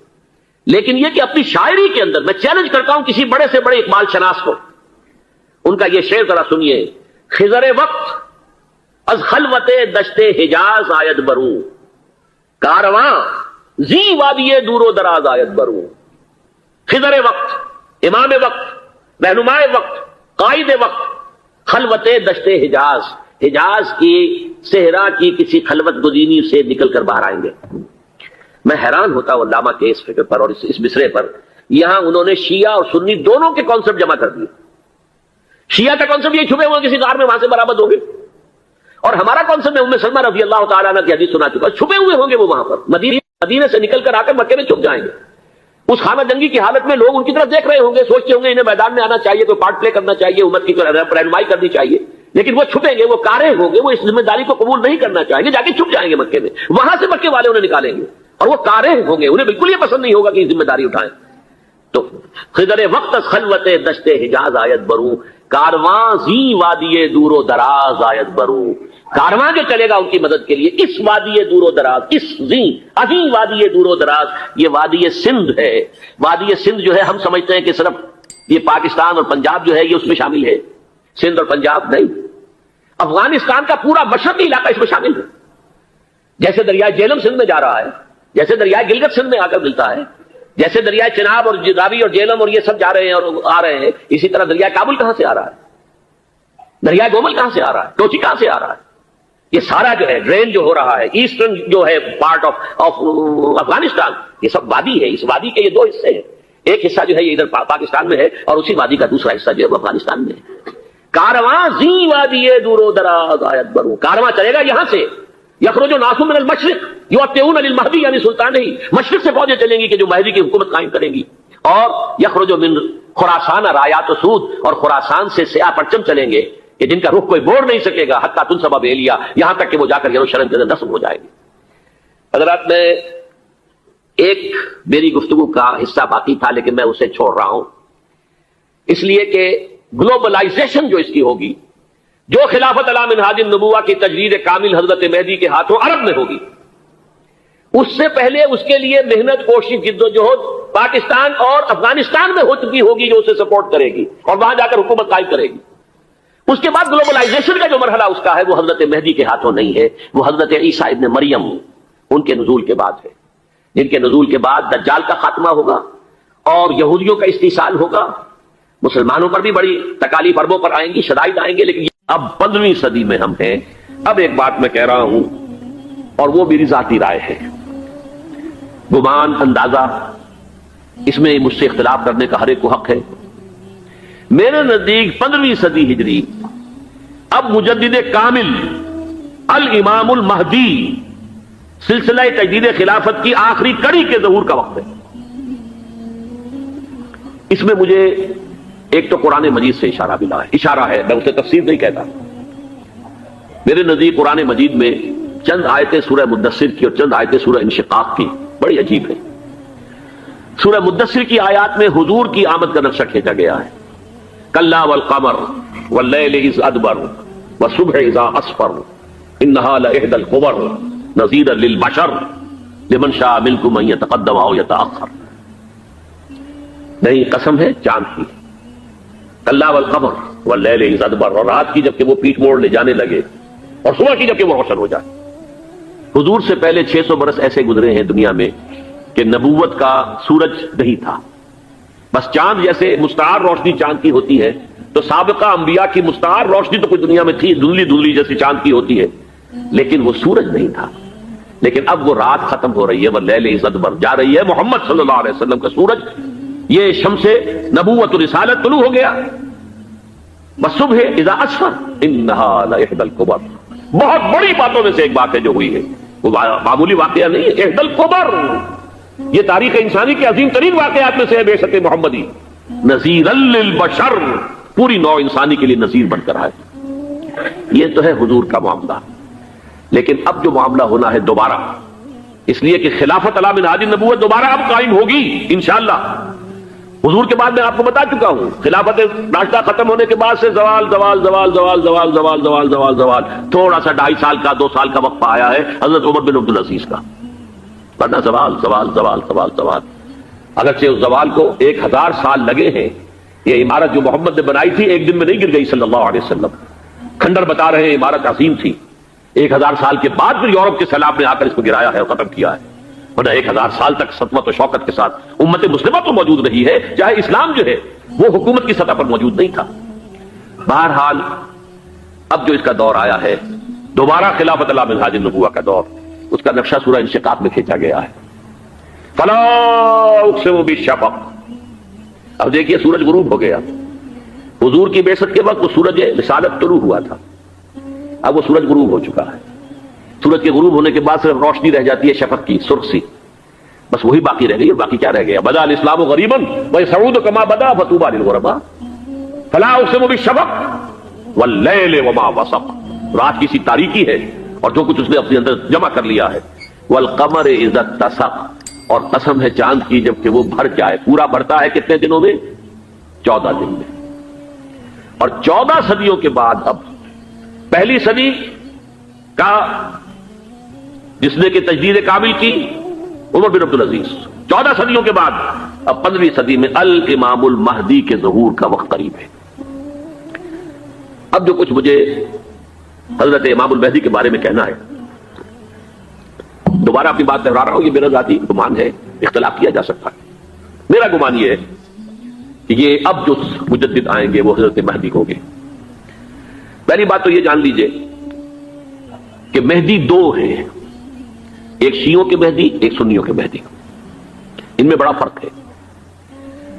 [SPEAKER 1] لیکن یہ کہ اپنی شاعری کے اندر میں چیلنج کرتا ہوں کسی بڑے سے بڑے اقبال شناس کو، ان کا یہ شعر ذرا سنیے. خضر وقت از خلوت دشت حجاز آید برو، کارواں زی وادی دور و دراز آید برو. خضر وقت، امام وقت، رہنمائے وقت، قائد وقت، خلوت دشت حجاز، حجاز کی صحرا کی کسی خلوت گزینی سے نکل کر باہر آئیں گے. میں حیران ہوتا ہوں علامہ کے اس فکر پر اور اس مصرے پر. یہاں انہوں نے شیعہ اور سنی دونوں کے کانسیپٹ جمع کر دیے. شیعہ کا کانسیپٹ یہ چھپے ہوئے کسی غار میں وہاں سے برآمد ہوں گے، اور ہمارا کانسیپٹ میں ام سلمہ رضی اللہ تعالیٰ عنہ کی حدیث سنا چکا، چھپے ہوئے ہوں گے وہ وہاں پر. مدینے سے نکل کر آ کر مکے میں چھپ جائیں گے. اس خانہ جنگی کی حالت میں لوگ ان کی طرف دیکھ رہے ہوں گے، سوچتے ہوں گے انہیں میدان میں آنا چاہیے، کوئی پارٹ پلے کرنا چاہیے، امت کی رہنمائی کرنی چاہیے. لیکن وہ چھپیں گے، وہ کارے ہوں گے، وہ اس ذمہ داری کو قبول نہیں کرنا چاہیں گے، جا کے چھپ جائیں گے مکے میں. وہاں سے مکے والے انہیں نکالیں گے، اور وہ کارے ہوں گے، انہیں بالکل یہ پسند نہیں ہوگا کہ یہ ذمہ داری اٹھائیں. تو خضر وقت خلوت دشت حجاز آیت برو، کارواں زی وادی دور و دراز آیت برو. کارواں جو چلے گا ان کی مدد کے لیے اس وادی دور و دراز، اس زی عظیم وادی دور و دراز، یہ وادی سندھ ہے. وادی سندھ جو ہے ہم سمجھتے ہیں کہ صرف یہ پاکستان اور پنجاب جو ہے یہ اس میں شامل ہے. سندھ اور پنجاب نہیں، افغانستان کا پورا مشرقی علاقہ اس میں شامل ہے. جیسے دریائے جہلم سندھ میں جا رہا ہے، جیسے دریائے گلگت سندھ میں آ کر ملتا ہے، جیسے دریائے چناب اور راوی اور جہلم اور یہ سب جا رہے ہیں اور آ رہے ہیں، اسی طرح دریائے کابل کہاں سے آ رہا ہے، دریائے گومل کہاں سے آ رہا ہے، ٹوچی کہاں سے آ رہا ہے. یہ سارا جو ہے ڈرین جو ہو رہا ہے ایسٹرن جو ہے پارٹ آف افغانستان، یہ سب وادی ہے. اس وادی کے یہ 2 حصے ہیں، ایک حصہ جو ہے یہ ادھر پاکستان میں ہے اور اسی وادی کا دوسرا حصہ جو ہے وہ افغانستان میں ہے. کارواں زی وادی دور و دراز آیت برو، کارواں چلے گا یہاں سے. یخرج ناس من المشرق یؤتون للمہدی، یعنی سلطان ہی مشرق سے فوجیں چلیں گی کہ جو مہدی کی حکومت قائم کریں گی. اور یخرج من خراسان رایات و سود، اور خراسان سے سیاہ پرچم چلیں گے کہ جن کا رخ کوئی موڑ نہیں سکے گا، حتیٰ تنصب بیلیا، یہاں تک کہ وہ جا کر یروشلم کے اندر دفن ہو جائے گی. حضرات میں ایک میری گفتگو کا حصہ باقی تھا لیکن میں اسے چھوڑ رہا ہوں، اس لیے کہ گلوبلائزیشن جو اس کی ہوگی، جو خلافت علی منہاج النبوہ کی تجدید کامل حضرت مہدی کے ہاتھوں عرب میں ہوگی، اس سے پہلے اس کے لیے محنت، کوشش، جد و جہد پاکستان اور افغانستان میں ہو چکی ہوگی جو اسے سپورٹ کرے گی اور وہاں جا کر حکومت قائم کرے گی. اس کے بعد گلوبلائزیشن کا جو مرحلہ اس کا ہے وہ حضرت مہدی کے ہاتھوں نہیں ہے، وہ حضرت عیسیٰ ابن مریم ان کے نزول کے بعد ہے، جن کے نزول کے بعد دجال کا خاتمہ ہوگا اور یہودیوں کا استحصال ہوگا، مسلمانوں پر بھی بڑی تکالیف عربوں پر آئیں گی، شدائد آئیں گے، لیکن اب 15ویں صدی میں ہم ہیں۔ اب ایک بات میں کہہ رہا ہوں اور وہ میری ذاتی رائے ہے، گمان، اندازہ، اس میں مجھ سے اختلاف کرنے کا ہر ایک کو حق ہے۔ میرے نزدیک 15ویں صدی ہجری اب مجدد کامل الامام المہدی سلسلہ تجدید خلافت کی آخری کڑی کے ظہور کا وقت ہے۔ اس میں مجھے ایک تو قرآن مجید سے اشارہ ملا ہے، اشارہ ہے، میں اسے تفسیر نہیں کہتا۔ میرے نزدیک قرآن مجید میں چند آیتیں سورہ مدثر کی اور چند آیتیں سورہ انشقاق کی بڑی عجیب ہے۔ سورہ مدثر کی آیات میں حضور کی آمد کا نقشہ کھینچا گیا ہے، کلا والقمر واللیل اذ ادبر والصبح اذا اسفر انہا لإحدى الکبر نذیرا للبشر لمن شاء منکم ان یتقدم او یتأخر۔ نہیں، قسم ہے چاند کی، کلا والقمر واللیل اذ ادبر، اور رات کی جبکہ وہ پیٹ موڑ لے جانے لگے اور صبح کی جبکہ وہ روشن ہو جائے۔ حضور سے پہلے 600 برس ایسے گزرے ہیں دنیا میں کہ نبوت کا سورج نہیں تھا، بس چاند جیسے مستعار روشنی چاند کی ہوتی ہے، تو سابقہ انبیاء کی مستعار روشنی تو کوئی دنیا میں تھی، دھندلی دھندلی جیسی چاند کی ہوتی ہے، لیکن وہ سورج نہیں تھا۔ لیکن اب وہ رات ختم ہو رہی ہے، وہ لیل اذ ادبر جا رہی ہے، محمد صلی اللہ علیہ وسلم کا سورج، یہ شمس نبوت و رسالت طلوع ہو گیا۔ والصبح اذا اسفر انہا لإحدى الکبر، بہت بڑی باتوں میں سے ایک بات ہے جو ہوئی ہے، وہ معمولی واقعہ نہیں ہے، احدى الکبر، یہ تاریخ انسانی کے عظیم ترین واقعات میں سے ہے بعثت محمدی، نذیرا للبشر، پوری نوع انسانی کے لیے نذیر بن کر آئے۔ یہ تو ہے حضور کا معاملہ، لیکن اب جو معاملہ ہونا ہے دوبارہ، اس لیے کہ خلافت علی منہاج النبوت دوبارہ اب قائم ہوگی انشاءاللہ۔ حضور کے بعد میں آپ کو بتا چکا ہوں، خلافت راشدہ ختم ہونے کے بعد سے زوال زوال زوال زوال زوال زوال زوال زوال زوال، تھوڑا سا 2.5 سال کا 2 سال کا وقفہ آیا ہے حضرت عمر بن عبدالعزیز کا، ورنہ زوال زوال زوال زوال زوال۔ اگرچہ اس زوال کو 1000 سال لگے ہیں، یہ عمارت جو محمد نے بنائی تھی ایک دن میں نہیں گر گئی صلی اللہ علیہ وسلم، کھنڈر بتا رہے ہیں عمارت عظیم تھی، 1000 سال کے بعد پھر یورپ کے سیلاب نے آ کر اس کو گرایا ہے اور ختم کیا ہے، ورنہ 1000 سال تک سطوت و شوکت کے ساتھ امت مسلمہ تو موجود رہی ہے، چاہے اسلام جو ہے وہ حکومت کی سطح پر موجود نہیں تھا۔ بہرحال اب جو اس کا دور آیا ہے دوبارہ خلافت علی منہاج النبوہ کا دور، اس کا نقشہ سورہ انشقاق میں کھینچا گیا ہے۔ فلا اقسم بالشفق، اب دیکھیے سورج غروب ہو گیا، حضور کی بعثت کے وقت وہ سورج رسالت طلوع ہوا تھا، اب وہ سورج غروب ہو چکا ہے۔ سورج کے غروب ہونے کے بعد صرف روشنی رہ جاتی ہے شفق کی، سرخ سی، بس وہی باقی رہ گئی، اور باقی کیا رہ گیا؟ بدا الاسلام غریبا ویسعود کما بدا فطوبی للغرباء، فلا اقسم بالشفق واللیل وما وسق، رات کی سی تاریکی ہے اور جو کچھ اس نے اپنے اندر جمع کر لیا ہے، والقمر اذا اتسق، اور قسم ہے چاند کی جبکہ وہ بھر جائے، پورا بھرتا ہے کتنے دنوں میں؟ 14 دن میں۔ اور 14 صدیوں کے بعد اب پہلی صدی کا جس نے کہ تجدید کامل کی عمر بن عبدالعزیز، 14 صدیوں کے بعد اب 15ویں صدی میں الامام المہدی کے ظہور کا وقت قریب ہے۔ اب جو کچھ مجھے حضرت امام المہدی کے بارے میں کہنا ہے، دوبارہ اپنی بات دہرا رہا ہوں، یہ میرا ذاتی گمان ہے، اختلاف کیا جا سکتا ہے۔ میرا گمان یہ ہے کہ یہ اب جو مجدد آئیں گے وہ حضرت مہدی ہوں گے۔ پہلی بات تو یہ جان لیجئے کہ مہدی 2 ہیں، ایک شیعوں کے مہدی، ایک سنیوں کے مہدی، ان میں بڑا فرق ہے۔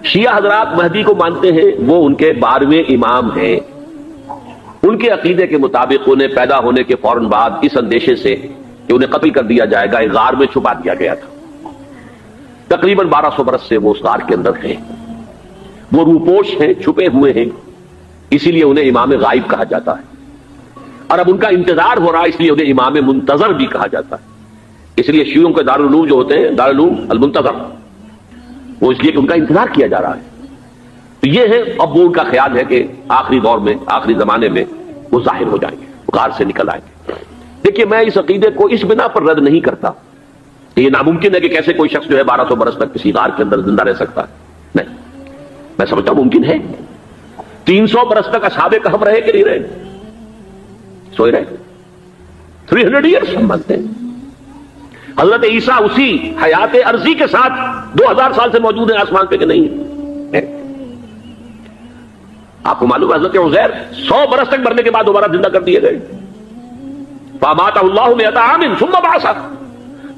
[SPEAKER 1] شیعہ حضرات مہدی کو مانتے ہیں، وہ ان کے 12ویں امام ہیں، ان کے عقیدے کے مطابق انہیں پیدا ہونے کے فوراً بعد اس اندیشے سے کہ انہیں قتل کر دیا جائے گا ایک غار میں چھپا دیا گیا تھا، تقریباً 1200 برس سے وہ اس غار کے اندر ہیں، وہ روپوش ہیں، چھپے ہوئے ہیں، اسی لیے انہیں امام غائب کہا جاتا ہے، اور اب ان کا انتظار ہو رہا ہے اس لیے انہیں امام منتظر بھی کہا جاتا ہے۔ اس لیے شیعوں کے دارالعلوم جو ہوتے ہیں دارالعلوم المنتظر، وہ اس لیے کہ ان کا انتظار کیا جا رہا ہے۔ تو یہ ہے، اب وہ ان کا خیال ہے کہ آخری دور میں، آخری زمانے میں وہ ظاہر ہو جائیں گے، غار سے نکل آئیں گے۔ دیکھیے میں اس عقیدے کو اس بنا پر رد نہیں کرتا کہ یہ ناممکن ہے کہ کیسے کوئی شخص جو ہے 1200 برس تک کسی غار کے اندر زندہ رہ سکتا ہے، نہیں، میں سمجھتا ہوں ممکن ہے۔ 300 برس تک اصحاب کہف رہے کہ نہیں رہے؟ سوئے رہے، 300 ایئرس ہم مانتے ہیں۔ حضرت عیسیٰ اسی حیات عرضی کے ساتھ 2000 سال سے موجود ہیں آسمان پہ کہ نہیں ہے؟ آپ کو معلوم ہے حضرت عزیر 100 برس تک مرنے کے بعد دوبارہ زندہ کر دیے گئے. فاماتہ اللہ مئۃ عام ثم بعثہ.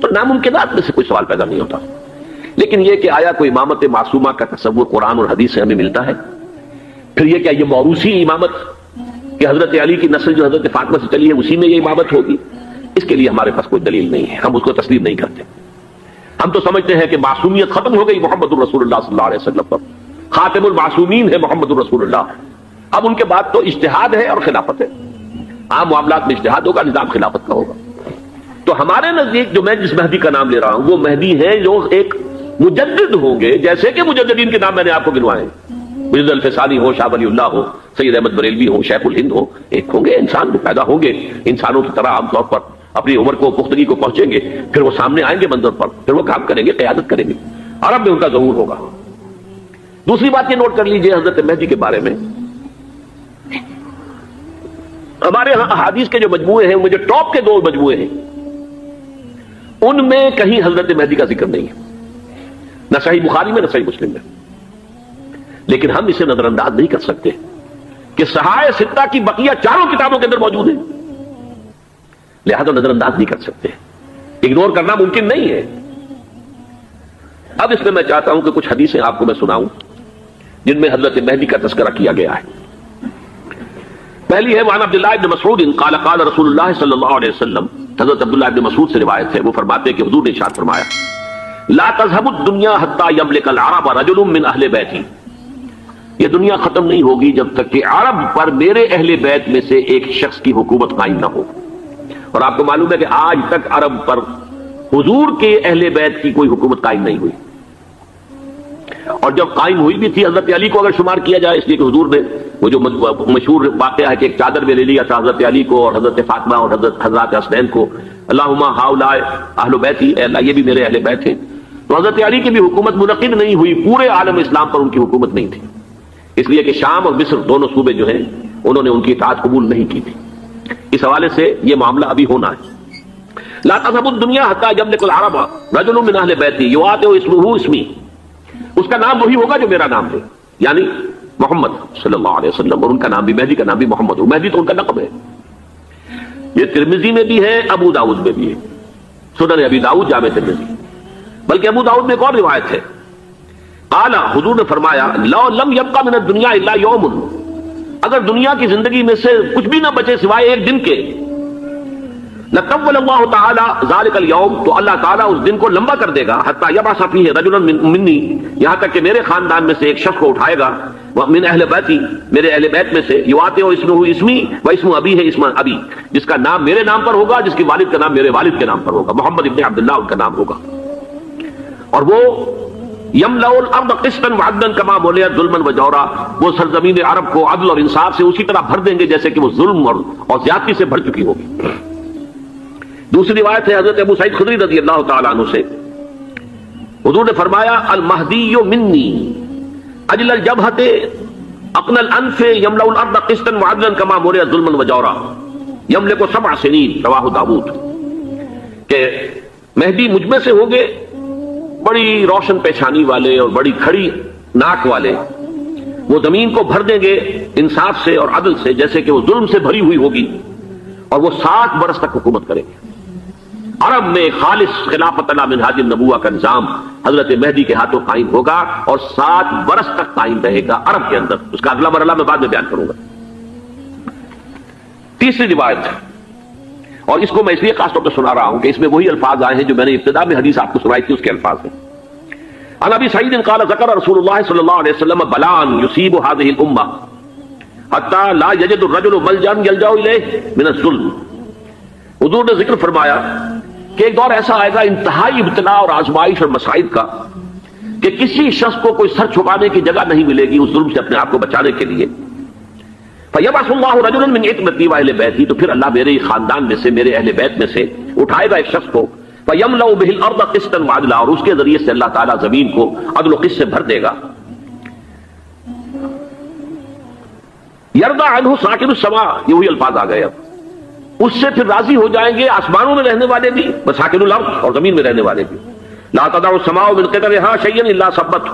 [SPEAKER 1] تو ناممکنات میں سے کوئی سوال پیدا نہیں ہوتا. لیکن یہ کہ آیا کوئی امامت معصومہ کا تصور قرآن اور حدیث سے ہمیں ملتا ہے؟ پھر یہ کیا یہ موروثی امامت کہ حضرت علی کی نسل جو حضرت فاطمہ سے چلی ہے اسی میں یہ امامت ہوگی؟ اس کے لیے ہمارے پاس کوئی دلیل نہیں ہے، ہم اس کو تسلیم نہیں کرتے. ہم تو سمجھتے ہیں کہ معصومیت ختم ہو گئی محمد الرسول اللہ صلی اللہ علیہ وسلم پر. خاتم المعصومین ہے محمد الرسول اللہ. اب ان کے بعد تو اجتہاد ہے اور خلافت ہے. عام معاملات میں اجتہاد ہوگا، نظام خلافت کا ہوگا. تو ہمارے نزدیک جو میں جس مہدی کا نام لے رہا ہوں وہ مہدی ہیں جو ایک مجدد ہوں گے، جیسے کہ مجددین کے نام میں نے آپ کو گنوائے ہیں. مجد الفسانی ہو، شاہ ولی اللہ ہو، سید احمد بریلوی ہو، شیخ الہند ہو، ایک ہوں گے انسان جو پیدا ہوں گے انسانوں کی طرح عام طور پر اپنی عمر کو پختگی کو پہنچیں گے، پھر وہ سامنے آئیں گے منظر پر، پھر وہ کام کریں گے، قیادت کریں گے. عرب میں ان کا ظہور ہوگا. دوسری بات یہ نوٹ کر لیجئے حضرت مہدی کے بارے میں، ہمارے ہاں احادیث کے جو مجموعے ہیں وہ جو ٹاپ کے 2 مجموعے ہیں ان میں کہیں حضرت مہدی کا ذکر نہیں ہے، نہ صحیح بخاری میں نہ صحیح مسلم میں. لیکن ہم اسے نظر انداز نہیں کر سکتے کہ صحائح ستہ کی بقیہ 4 کتابوں کے اندر موجود ہیں، لہذا نظر انداز نہیں کر سکتے، اگنور کرنا ممکن نہیں ہے. اب اس میں میں چاہتا ہوں کہ کچھ حدیثیں آپ کو میں سناؤں جن میں حضرت مہدی کا تذکرہ کیا گیا ہے. پہلی ہے وعن عبداللہ ابن مسعود قال قال رسول اللہ صلی اللہ علیہ وسلم. حضرت عبداللہ ابن مسعود سے روایت ہے، وہ فرماتے ہیں کہ حضور نے ارشاد فرمایا لا تذهب الدنيا حتى يملك العرب رجل من اہل بیتی. یہ دنیا ختم نہیں ہوگی جب تک کہ عرب پر میرے اہل بیت میں سے ایک شخص کی حکومت قائم نہ ہو. اور آپ کو معلوم ہے کہ آج تک عرب پر حضور کے اہل بیت کی کوئی حکومت قائم نہیں ہوئی. اور جب قائم ہوئی بھی تھی حضرت علی کو اگر شمار کیا جائے، اس لیے کہ حضور نے وہ جو مشہور واقعہ ہے کہ ایک چادر میں لے لیا تھا حضرت علی کو اور حضرت فاطمہ اور حضرت حسنین کو، اللہم ہؤلاء اہل بیتی، اے اللہ یہ بھی میرے اہل بیت ہیں. تو حضرت علی کی بھی حکومت منعقد نہیں ہوئی، پورے عالم اسلام پر ان کی حکومت نہیں تھی، اس لیے کہ شام اور مصر دونوں صوبے جو ہیں انہوں نے ان کی اطاعت قبول نہیں کی تھی. اس حوالے سے یہ معاملہ ابھی ہونا ہے. لا تذهب الدنيا حتى يملك العرب رجل من اهل بيتي يعاطي اسمه اسمي. اس کا نام وہی ہوگا جو میرا نام ہے، یعنی محمد صلی اللہ علیہ وسلم. اور ان کا نام بھی مہدی کا نام بھی محمد ہو. مہدی تو ان کا لقب ہے. یہ ترمذی میں بھی ہے، ابو داؤد میں بھی ہے، سنن ابی داؤد جامع ترمذی. بلکہ ابو داؤد میں ایک اور روایت ہے، قال حضور نے فرمایا لو لم يبقى من الدنيا الا يوم. اگر دنیا کی زندگی میں سے کچھ بھی نہ بچے سوائے ایک دن کے، لطول اللہ تعالی ذلك اليوم، تو اللہ تعالیٰ اس دن کو لمبا کر دے گا، حتی یبعث فیہ رجلا منی، یہاں تک کہ میرے خاندان میں سے ایک شخص کو اٹھائے گا، من اہل بیتی، میرے اہل بیت میں سے، یواطئ اسمہ اسمی و اسم ابی ہے اسم ابی، جس کا نام میرے نام پر ہوگا، جس کے والد کا نام میرے والد کے نام پر ہوگا، محمد ابن عبداللہ ان کا نام ہوگا. اور وہ یملأ الارض قسطا وعدلا کما ملئت ظلما وجورا، وہ سرزمین عرب کو عدل اور انصاف سے اسی طرح بھر دیں گے جیسے کہ وہ ظلم اور زیادتی سے بھر چکی ہوگی. دوسری روایت ہے حضرت ابو سعید خدری رضی اللہ تعالیٰ عنہ سے، حضور نے فرمایا المہدی منی اجل الجبہۃ اقنى الانف یملأ الارض قسطا وعدلا کما ملئت ظلما وجورا یملک 7 سنین، رواہ داؤد. کہ مہدی مجھ میں سے ہوں گے بڑی روشن پیشانی والے اور بڑی کھڑی ناک والے، وہ زمین کو بھر دیں گے انصاف سے اور عدل سے جیسے کہ وہ ظلم سے بھری ہوئی ہوگی، اور وہ 7 برس تک حکومت کریں گے. عرب میں خالص خلافت علی منہاج النبوہ کا نظام حضرت مہدی کے ہاتھوں قائم ہوگا اور 7 برس تک قائم رہے گا عرب کے اندر. اس کا اگلا مرحلہ میں بعد میں بیان کروں گا. تیسری روایت ہے، اور اس کو میں اس لیے خاص طور پہ سنا رہا ہوں کہ اس میں وہی الفاظ آئے ہیں جو میں نے ابتدا میں حدیث آپ کو سنائی تھی، اس کے الفاظ ہیں. عن ابی سعید قال ذکر رسول اللہ صلی اللہ علیہ وسلم بلاء یصیب هذه الامہ حتی لا یجد الرجل ملجا یلجا الیہ من الظلم. حضور نے ذکر فرمایا کہ ایک دور ایسا آئے گا انتہائی ابتلا اور آزمائش اور مصائب کا کہ کسی شخص کو کوئی سر چھپانے کی جگہ نہیں ملے گی اس ظلم سے اپنے آپ کو بچانے کے لیے. فَيَبْعَثُ اللَّهُ رَجُلًا مِنْ عِتْرَتِي وَأَهْلِ بَيْتِي، تو پھر اللہ میرے خاندان میں سے میرے اہل بیت میں سے اٹھائے گا ایک شخص کو، فَيَمْلَأُ بِهِ الْأَرْضَ قِسْطًا وَعَدْلًا، اور اس کے ذریعے سے اللہ تعالیٰ زمین کو عدل و قسط سے بھر دے گا. يَرْضَى عَنْهُ سَاكِنُ السَّمَاءِ، یہ وہی الفاظ آ گئے. اب اس سے پھر راضی ہو جائیں گے آسمانوں میں رہنے والے بھی، مساکن الارض، اور زمین میں رہنے والے بھی. لا تدع السماء من قطرها شيئا الا ثبته،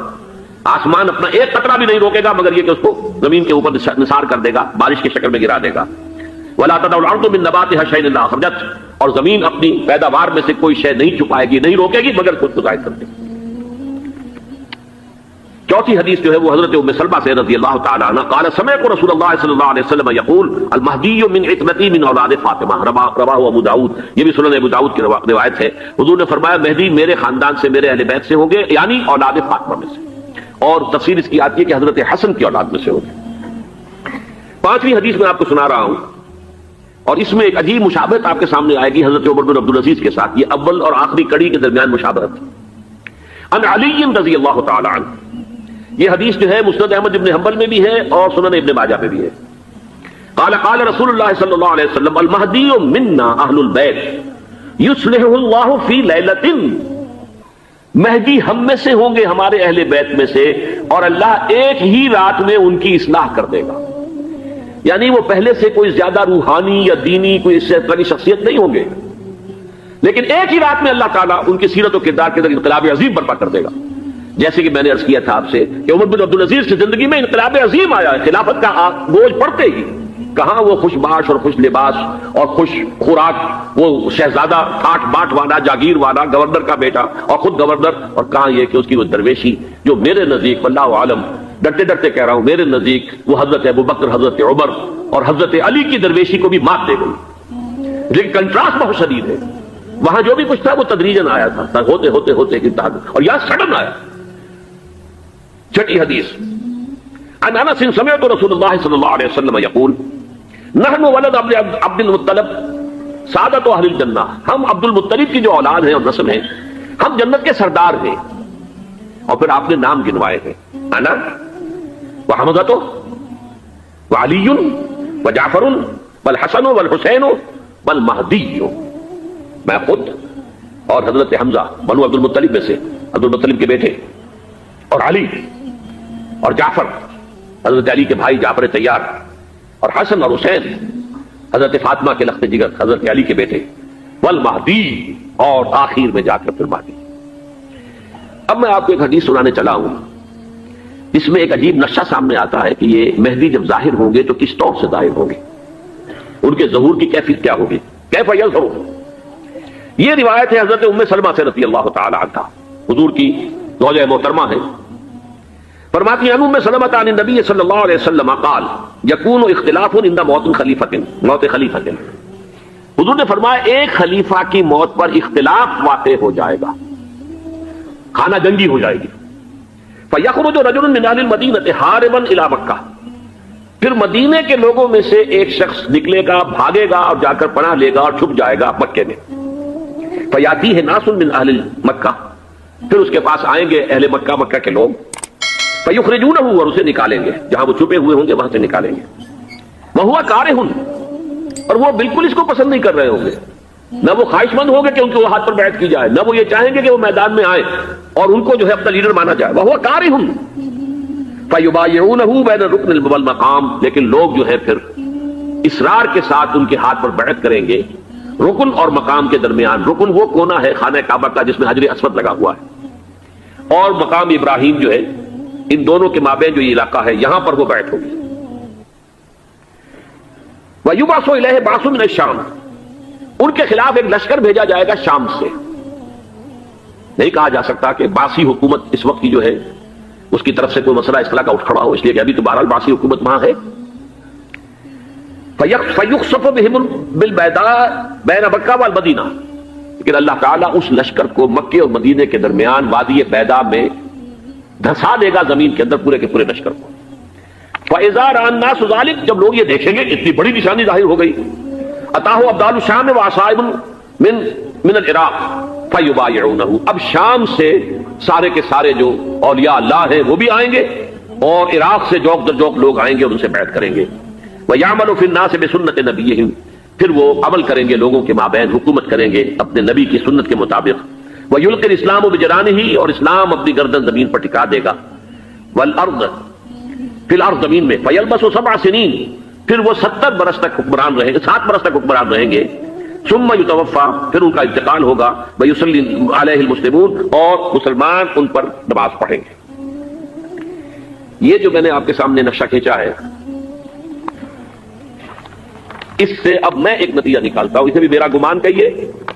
[SPEAKER 1] آسمان اپنا ایک قطرہ بھی نہیں روکے گا مگر یہ کہ اس کو زمین کے اوپر نثار کر دے گا، بارش کی شکل میں گرا دے گا. ولا تدع الارض من نباتها شيئا الا اخرجته، اور زمین اپنی پیداوار میں سے کوئی شے نہیں چھپائے گی، نہیں روکے گی مگر خود کو ظاہر کر دے گی. چوتھی حدیث جو ہے وہ حضرت ام سلمہ سے رضی اللہ تعالی عنہ قال سمعت رسول اللہ صلی اللہ علیہ وسلم یقول المہدی من عتبتی من اولاد فاطمہ، رواہ ابو داؤد، یہ بھی سنن ابو داؤد کی روایت ہے. حضور نے فرمایا مہدی میرے خاندان سے، میرے اہل بیت سے ہوں گے، یعنی اولاد فاطمہ میں سے، اور تفسیر اس کی آتی ہے کہ حضرت حسن کی اولاد میں سے ہوں گے. پانچویں حدیث میں آپ کو سنا رہا ہوں، اور اس میں ایک عجیب مشابہت آپ کے سامنے آئے گی حضرت عمر بن عبدالعزیز کے ساتھ. یہ اول اور آخری کڑی کے درمیان مشابہت. ان علی رضی اللہ تعالی عنہ، یہ حدیث جو ہے مسند احمد ابن حنبل میں بھی ہے اور سنن ابن ماجہ میں بھی ہے. قال قال رسول اللہ صلی اللہ علیہ وسلم المہدی منا اہل البیت یصلح اللہ فی لیلۃ، مہدی ہم میں سے ہوں گے، ہمارے اہل بیت میں سے، اور اللہ ایک ہی رات میں ان کی اصلاح کر دے گا. یعنی وہ پہلے سے کوئی زیادہ روحانی یا دینی کوئی اس سے بڑی شخصیت نہیں ہوں گے، لیکن ایک ہی رات میں اللہ تعالیٰ ان کی سیرت و کردار کے اندر انقلاب عظیم برپا کر دے گا. جیسے کہ میں نے عرض کیا تھا آپ سے کہ عمر بن عبدالعزیز کی زندگی میں انقلاب عظیم آیا ہے. خلافت کا بوجھ پڑتے ہی کہاں وہ خوش باش اور خوش لباس اور خوش خوراک، وہ شہزادہ ٹھاٹ باٹ والا، جاگیر والا، گورنر کا بیٹا اور خود گورنر، اور کہاں یہ کہ اس کی وہ درویشی جو میرے نزدیک واللہ عالم، ڈرتے ڈرتے کہہ رہا ہوں، میرے نزدیک وہ حضرت ابوبکر، حضرت عمر اور حضرت علی کی درویشی کو بھی مات دے گئی. لیکن کنٹراسٹ بہت شدید ہے. وہاں جو بھی کچھ تھا وہ تدریجاً آیا تھا، ہوتے ہوتے ہوتے اور یہاں سڈن آیا. چھٹی حدیث عن انس سمعت رسول اللہ صلی اللہ علیہ وسلم یقول نحن ولد عبد المطلب سعادت اہل الجنہ، ہم عبد المطلب کی جو اولاد ہیں اور نسل ہیں، ہم جنت کے سردار ہیں. اور پھر آپ نے نام گنوائے ہیں، انا وحمزۃ وعلی وجعفر والحسن والحسین والمہدی، میں خود اور حضرت حمزہ بنو عبد المطلب میں سے، عبد المطلب کے بیٹے، اور علی اور جعفر حضرت علی کے بھائی جعفر طیار، اور حسن اور حسین حضرت فاطمہ کے لخت جگر حضرت علی کے بیٹے، والمہدی، اور آخر میں جا کر پھر مہدی. اب میں آپ کو ایک حدیث سنانے چلا ہوں، اس میں ایک عجیب نقشہ سامنے آتا ہے کہ یہ مہدی جب ظاہر ہوں گے تو کس طور سے ظاہر ہوں گے، ان کے ظہور کی کیفیت کیا ہوگی، کیف یظہر. یہ روایت ہے حضرت ام سلمہ سے رضی اللہ تعالی عنہا، حضور کی زوجہ محترمہ ہے. فرماتی ہیں ام سلمہ عن النبی صلی اللہ علیہ وسلم قال یکون اختلاف عند موت خلیفۃ، موت خلیفۃ. حضور نے فرمایا ایک خلیفہ کی موت پر اختلاف واقع ہو جائے گا، خانہ جنگی ہو جائے گی. فیخرج رجل من اہل المدینہ ہاربا الی مکہ، پھر مدینے کے لوگوں میں سے ایک شخص نکلے گا، بھاگے گا اور جا کر پناہ لے گا اور چھپ جائے گا مکے میں. فیاتیہ ناس من اہل مکہ، پھر اس کے پاس آئیں گے اہل مکہ، مکہ کے لوگ، فیخرجونہ، اور اسے نکالیں گے، جہاں وہ چھپے ہوئے ہوں گے وہاں سے نکالیں گے. وہو کارہ، اور وہ بالکل اس کو پسند نہیں کر رہے ہوں گے، نہ وہ خواہش مند ہوں گے کہ ان کے وہ ہاتھ پر بیعت کی جائے، نہ وہ یہ چاہیں گے کہ وہ میدان میں آئیں اور ان کو جو ہے اپنا لیڈر مانا جائے. وہو کارہ فیبایعونہ بین الرکن والمقام، لیکن لوگ جو ہے پھر اصرار کے ساتھ ان کے ہاتھ پر بیعت کریں گے رکن اور مقام کے درمیان. رکن وہ کونا ہے خانہ کعبہ کا جس میں حجر اسود لگا ہوا ہے، اور مقام ابراہیم جو ہے، ان دونوں کے مابین جو یہ علاقہ ہے یہاں پر وہ بیعت ہوگی. وَيُبْعَثُ إِلَيْهِ بَعْثٌ مِنَ الشَّامِ، ان کے خلاف ایک لشکر بھیجا جائے گا شام سے. نہیں کہا جا سکتا کہ باسی حکومت اس وقت کی جو ہے اس کی طرف سے کوئی مسئلہ اصلاح کا اٹھ کھڑا ہو، اس لیے کہ ابھی تو بہرحال باسی حکومت وہاں ہے. فَيُخْصَفُ بِهِمْ بِالْبَيْضَاءِ بَيْنَ مَكَّةَ وَالْمَدِينَةِ، لیکن اللہ تعالیٰ اس لشکر کو مکے اور مدینے کے درمیان وادی بیضاء میں دھسا دے گا زمین کے اندر پورے کے پورے لشکر کو. فَإِذَا رَأَى النَّاسُ ذَلِكَ، جب لوگ یہ دیکھیں گے اتنی بڑی نشانی ظاہر ہو گئی، أَتَاهُ أَبْدَالُ الشَّامِ وَعَصَائِبٌ مِنَ الْعِرَاقِ فَيُبَايِعُونَهُ، اب شام سے سارے کے سارے جو اولیاء اللہ ہیں وہ بھی آئیں گے، اور عراق سے جوک در جوک لوگ آئیں گے اور ان سے بیعت کریں گے. وَيَعْمَلُ فِي النَّاسِ بِسُنَّةِ نَبِيِّهِمْ، پھر وہ عمل کریں گے لوگوں کے مابین، حکومت کریں گے اپنے نبی کی سنت کے مطابق. وَيُلْقِي الْإِسْلَامُ بِجَرَانِهِ، اور اسلام اپنی گردن زمین پر ٹکا دے گا. وَالْأَرْضَ فِي الْأَرْضِ، زمین میں. فَيَلْبَسُ 7 سنین، پھر وہ 70 برس تک حکمران رہیں گے، 7 برس تک حکمران رہیں گے. ثم یتوفا، پھر ان کا انتقال ہوگا. ویصلی علیہ المسلمون، اور مسلمان ان پر نماز پڑھیں گے. یہ جو میں نے آپ کے سامنے نقشہ کھینچا ہے، اس سے اب میں ایک نتیجہ نکالتا ہوں. اسے بھی میرا گمان کہیے،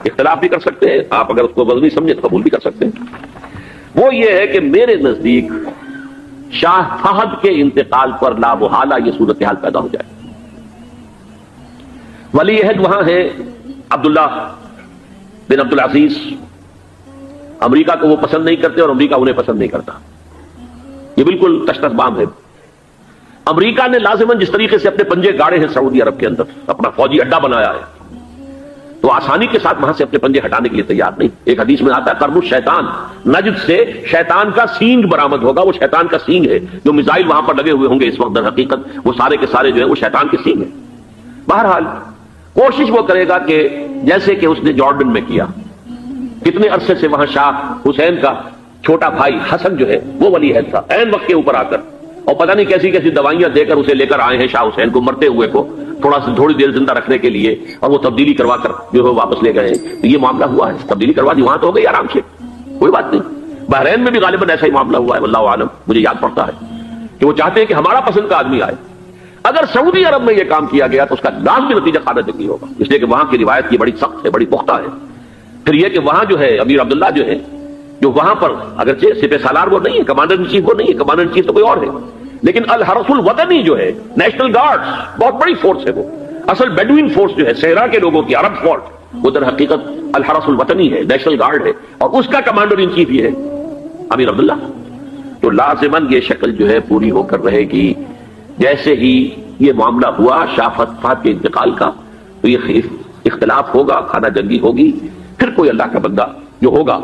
[SPEAKER 1] اختلاف بھی کر سکتے ہیں آپ، اگر اس کو وزنی سمجھے تو قبول بھی کر سکتے ہیں. وہ یہ ہے کہ میرے نزدیک شاہ فہد کے انتقال پر لا محالہ یہ صورتحال پیدا ہو جائے. ولی عہد وہاں ہے عبداللہ بن عبدالعزیز. امریکہ کو وہ پسند نہیں کرتے اور امریکہ انہیں پسند نہیں کرتا. یہ بالکل تشتت بام ہے. امریکہ نے لازماً جس طریقے سے اپنے پنجے گاڑے ہیں سعودی عرب کے اندر، اپنا فوجی اڈا بنایا ہے، تو آسانی کے ساتھ وہاں سے اپنے پنجے ہٹانے کے لیے تیار نہیں. ایک حدیث میں آتا ہے قرن الشیطان، نجد سے شیطان کا سینگ برآمد ہوگا. وہ شیطان کا سینگ ہے. جو میزائل وہاں پر لگے ہوئے ہوں گے اس وقت، در حقیقت وہ سارے کے سارے جو ہے وہ شیطان کے سینگ ہیں. بہرحال کوشش وہ کرے گا کہ جیسے کہ اس نے جارڈن میں کیا، کتنے عرصے سے وہاں شاہ حسین کا چھوٹا بھائی حسن جو ہے وہ ولی عہد تھا، عین وقت کے اوپر آ کر، اور پتہ نہیں کیسی کیسی دوائیاں دے کر اسے لے کر آئے ہیں شاہ حسین کو، مرتے ہوئے کو تھوڑی دیر زندہ رکھنے کے لیے، اور وہ تبدیلی کروا کر جو ہے واپس لے گئے. تو یہ معاملہ ہوا ہے، تبدیلی کروا دی، وہاں تو ہو گئی آرام سے، کوئی بات نہیں. بحرین میں بھی غالباً ایسا ہی معاملہ ہوا ہے، واللہ عالم. مجھے یاد پڑتا ہے کہ وہ چاہتے ہیں کہ ہمارا پسند کا آدمی آئے. اگر سعودی عرب میں یہ کام کیا گیا تو اس کا لازمی نتیجہ خانہ جنگی ہوگا، اس لیے کہ وہاں کی روایت یہ بڑی سخت ہے، بڑی پختہ ہے. پھر یہ کہ وہاں جو ہے امیر عبداللہ جو ہے، جو وہاں پر اگرچہ سپہ سالار وہ نہیں ہے، کمانڈر ان چیف وہ نہیں ہے، کمانڈر ان چیف تو کوئی اور ہے، لیکن الحرس الوطنی جو ہے نیشنل گارڈز بہت بڑی فورس ہے. وہ اصل بیڈوین فورس جو ہے صحرا کے لوگوں کی، عرب فورس، وہ در حقیقت الحرس الوطنی ہے، نیشنل گارڈ ہے، اور اس کا کمانڈر ان چیف یہ ہے امیر عبداللہ. تو لازماً یہ شکل جو ہے پوری ہو کر رہے گی. جیسے ہی یہ معاملہ ہوا شاہ فہد کے انتقال کا، تو یہ اختلاف ہوگا، خانہ جنگی ہوگی. پھر کوئی اللہ کا بندہ جو ہوگا،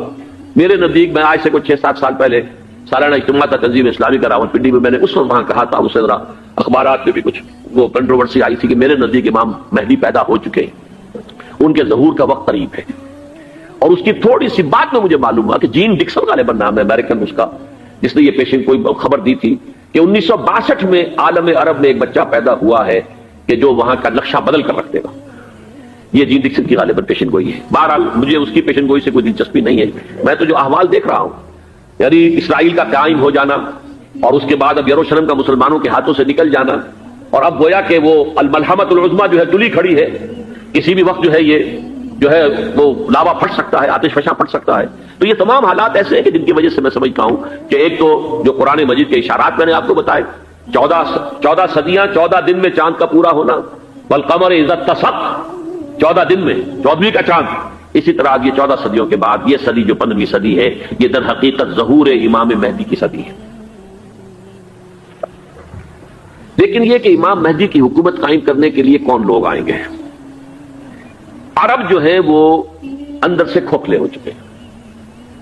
[SPEAKER 1] میرے نزدیک، میں آج سے کچھ 6-7 سال پہلے سالانہ اجتماع تھا تنظیم اسلامی کا راولپنڈی میں، میں نے اس وقت وہاں کہا تھا، اس سے ذرا اخبارات میں بھی کچھ وہ کنٹروورسی آئی تھی کہ میرے نزدیک امام مہدی پیدا ہو چکے ہیں، ان کے ظہور کا وقت قریب ہے. اور اس کی تھوڑی سی بات میں مجھے معلوم ہوا کہ جین ڈکسن غالباً نام ہے امریکن اس کا، جس نے یہ پیشن کوئی خبر دی تھی کہ 1962 میں عالم عرب میں ایک بچہ پیدا ہوا ہے کہ جو وہاں کا نقشہ بدل کر رکھ دے گا. یہ جین ڈکسن کی غالباً پیشن گوئی ہے. بہرحال مجھے اس کی پیشن گوئی سے کوئی دلچسپی نہیں ہے. میں تو جو احوال دیکھ رہا ہوں، یعنی اسرائیل کا قائم ہو جانا، اور اس کے بعد اب یروشلم کا مسلمانوں کے ہاتھوں سے نکل جانا، اور اب گویا کہ وہ الملحمۃ العظمیٰ جو ہے تلی کھڑی ہے، کسی بھی وقت جو ہے یہ جو ہے وہ لاوا پھٹ سکتا ہے، آتش فشاں پھٹ سکتا ہے. تو یہ تمام حالات ایسے ہیں کہ جن کی وجہ سے میں سمجھتا ہوں کہ ایک تو جو قرآن مجید کے اشارات میں نے آپ کو بتائے، 14 صدیاں 14 دن میں چاند کا پورا ہونا، والقمر اذا اتسق، 14 دن میں 14ویں کا چاند. اسی طرح اب یہ 14 صدیوں کے بعد یہ صدی جو 15ویں صدی ہے، یہ در حقیقت ظہور امام مہدی کی صدی ہے. لیکن یہ کہ امام مہدی کی حکومت قائم کرنے کے لیے کون لوگ آئیں گے؟ عرب جو ہے وہ اندر سے کھوکھلے ہو چکے ہیں،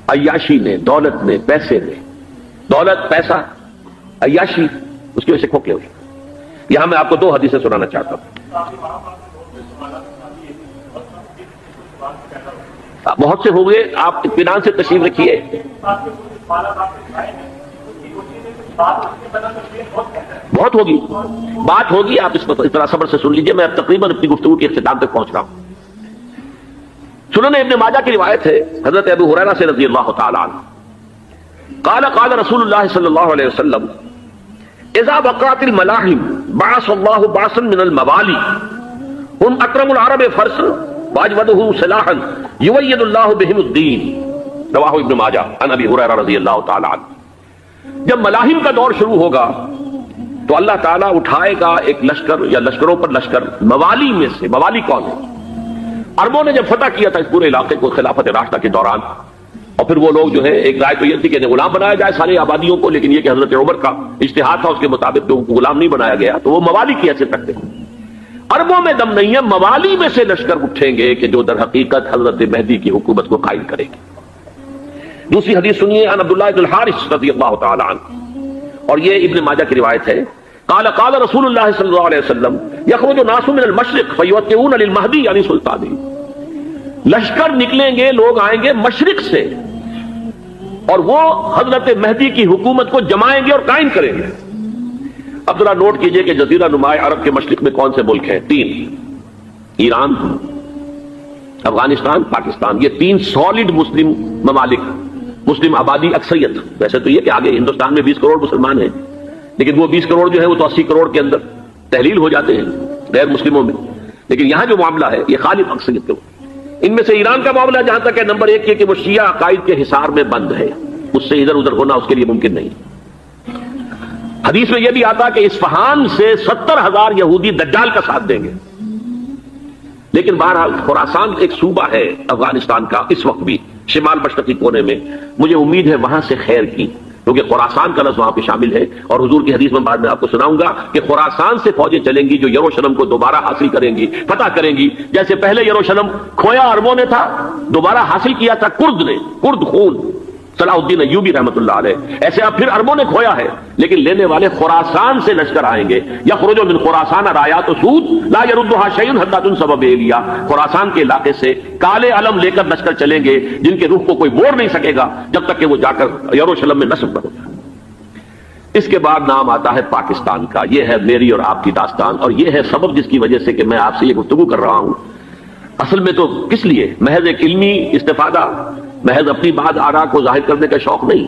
[SPEAKER 1] عیاشی نے، دولت نے، پیسے نے، دولت، پیسہ، عیاشی، اس کی وجہ سے کھوکھلے ہو چکے. یہاں میں آپ کو 2 حدیثیں سنانا چاہتا ہوں. بہت سے ہو گئے، آپ اطمینان سے تشریف رکھیے. بہت ہوگی، بات ہوگی، آپ اس طرح صبر سے سن لیجئے. میں اب تقریباً اپنی گفتگو کے اختتام تک پہنچ رہا ہوں. سنن ابن ماجہ کی روایت ہے حضرت ابو ہریرہ سے رضی اللہ تعالی عنہ، قال قال رسول اللہ صلی اللہ علیہ وسلم اذا وقعت الملاحم بعث اللہ بعثا من الموالی هم اکرم العرب فرسا واجودهم سلاحا یوید اللہ بهم الدین. رواہ ابن ماجہ عن ابی ہریرہ رضی اللہ تعالی عنہ. جب ملاحم کا دور شروع ہوگا تو اللہ تعالیٰ اٹھائے گا ایک لشکر یا لشکروں پر لشکر موالی میں سے. موالی کون ہے؟ عربوں نے جب فتح کیا تھا اس پورے علاقے کو خلافت راشدہ کے دوران، اور پھر وہ لوگ جو ہے، ایک رائے تو یہ تھی کہ غلام بنایا جائے ساری آبادیوں کو، لیکن یہ کہ حضرت عمر کا اجتہاد تھا، اس کے مطابق ان کو غلام نہیں بنایا گیا، تو وہ موالی کی حیثیت رکھتے ہیں. عربوں میں دم نہیں ہے، موالی میں سے لشکر اٹھیں گے کہ جو در حقیقت حضرت مہدی کی حکومت کو قائم کرے گی. دوسری حدیث سنیے، عن عبداللہ بن الحارث رضی اللہ تعالی عنہ، اور یہ ابن ماجہ کی روایت ہے. قال قال رسول اللہ صلی اللہ علیہ وسلم یخرج الناس من المشرق فیوطئون للمہدی یعنی سلطانی. لشکر نکلیں گے، لوگ آئیں گے مشرق سے، اور وہ حضرت مہدی کی حکومت کو جمائیں گے اور قائم کریں گے. اب ذرا نوٹ کیجئے کہ جزیرہ نما عرب کے مشرق میں کون سے ملک ہیں؟ 3: ایران، افغانستان، پاکستان. یہ 3 سالڈ مسلم ممالک، مسلم آبادی اکثریت. ویسے تو یہ کہ آگے ہندوستان میں 20 کروڑ مسلمان ہیں، لیکن وہ 20 کروڑ جو ہے وہ تو 80 کروڑ کے اندر تحلیل ہو جاتے ہیں غیر مسلموں میں. لیکن یہاں جو معاملہ ہے یہ خالص اکثریت کا. ان میں سے ایران کا معاملہ جہاں تک ہے، نمبر 1 یہ کہ وہ شیعہ عقائد کے حصار میں بند ہے، اس سے ادھر ادھر ہونا اس کے لیے ممکن نہیں. حدیث میں یہ بھی آتا کہ اصفہان سے 70,000 یہودی دجال کا ساتھ دیں گے. لیکن بہرحال خراسان ایک صوبہ ہے افغانستان کا اس وقت بھی شمال مشرقی کونے میں، مجھے امید ہے وہاں سے خیر کی، کیونکہ خراسان کا لفظ وہاں پہ شامل ہے. اور حضور کی حدیث میں بعد میں آپ کو سناؤں گا کہ خراسان سے فوجیں چلیں گی جو یروشلم کو دوبارہ حاصل کریں گی، فتح کریں گی. جیسے پہلے یروشلم کھویا عربوں نے تھا، دوبارہ حاصل کیا تھا کرد خون صلاح الدین ایوبی رحمۃ اللہ علیہ، ایسے اب پھر عربوں نے کھویا ہے، لیکن لینے والے خراسان سے لشکر آئیں گے. یخرج من خراسان رایات سود لا يردها شيء حتى تنصب بإيلیا. خراسان کے علاقے سے کالے علم لے کر لشکر چلیں گے جن کے روح کو کوئی موڑ نہیں سکے گا جب تک کہ وہ جا کر یروشلم میں نصب نہ ہو جائے. اس کے بعد نام آتا ہے پاکستان کا. یہ ہے میری اور آپ کی داستان، اور یہ ہے سبب جس کی وجہ سے کہ میں آپ سے یہ گفتگو کر رہا ہوں. اصل میں تو کس لیے؟ محض ایک علمی استفادہ، محض اپنی بات آراء کو ظاہر کرنے کا شوق نہیں،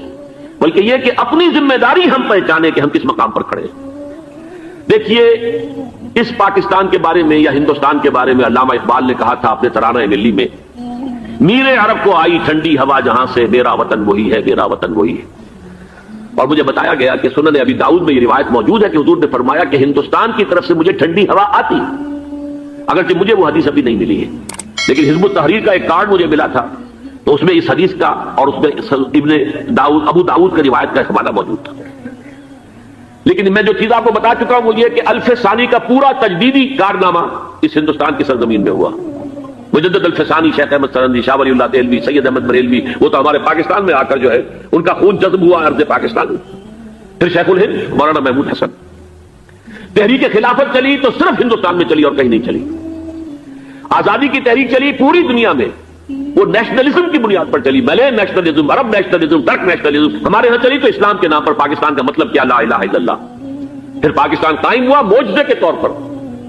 [SPEAKER 1] بلکہ یہ کہ اپنی ذمہ داری ہم پہچانے کہ ہم کس مقام پر کھڑے ہیں. دیکھیے اس پاکستان کے بارے میں یا ہندوستان کے بارے میں علامہ اقبال نے کہا تھا اپنے ترانہ ملی میں، میر عرب کو آئی ٹھنڈی ہوا جہاں سے، میرا وطن وہی ہے، میرا وطن وہی ہے. اور مجھے بتایا گیا کہ سنن ابی داؤد میں یہ روایت موجود ہے کہ حضور نے فرمایا کہ ہندوستان کی طرف سے مجھے ٹھنڈی ہوا آتی، اگرچہ مجھے وہ حدیث ابھی نہیں ملی ہے، لیکن حزب التحریر کا ایک کارڈ مجھے ملا تھا، تو اس میں اس حدیث کا اور اس میں ابو داؤد کا روایت کا حوالہ موجود تھا. لیکن میں جو چیز آپ کو بتا چکا ہوں وہ یہ کہ الف ثانی کا پورا تجدیدی کارنامہ اس ہندوستان کی سرزمین میں ہوا. مجدد الف ثانی شیخ احمد سرندی، شاہ ولی اللہ دہلوی، سید احمد بریلوی، وہ تو ہمارے پاکستان میں آ کر جو ہے ان کا خون جذب ہوا ارض پاکستان میں. پھر شیخ الہند مولانا محمود حسن. تحریک خلافت چلی تو صرف ہندوستان میں چلی اور کہیں نہیں چلی. آزادی کی تحریک چلی پوری دنیا میں، وہ نیشنلزم کی بنیاد پر چلی، ملے نیشنلزم، عرب نیشنلزم، ترک نیشنلزم. ہمارے ہاں چلی تو اسلام کے نام پر. پاکستان کا مطلب کیا؟ لا الہ الا اللہ. پھر پاکستان قائم ہوا معجزے کے طور پر،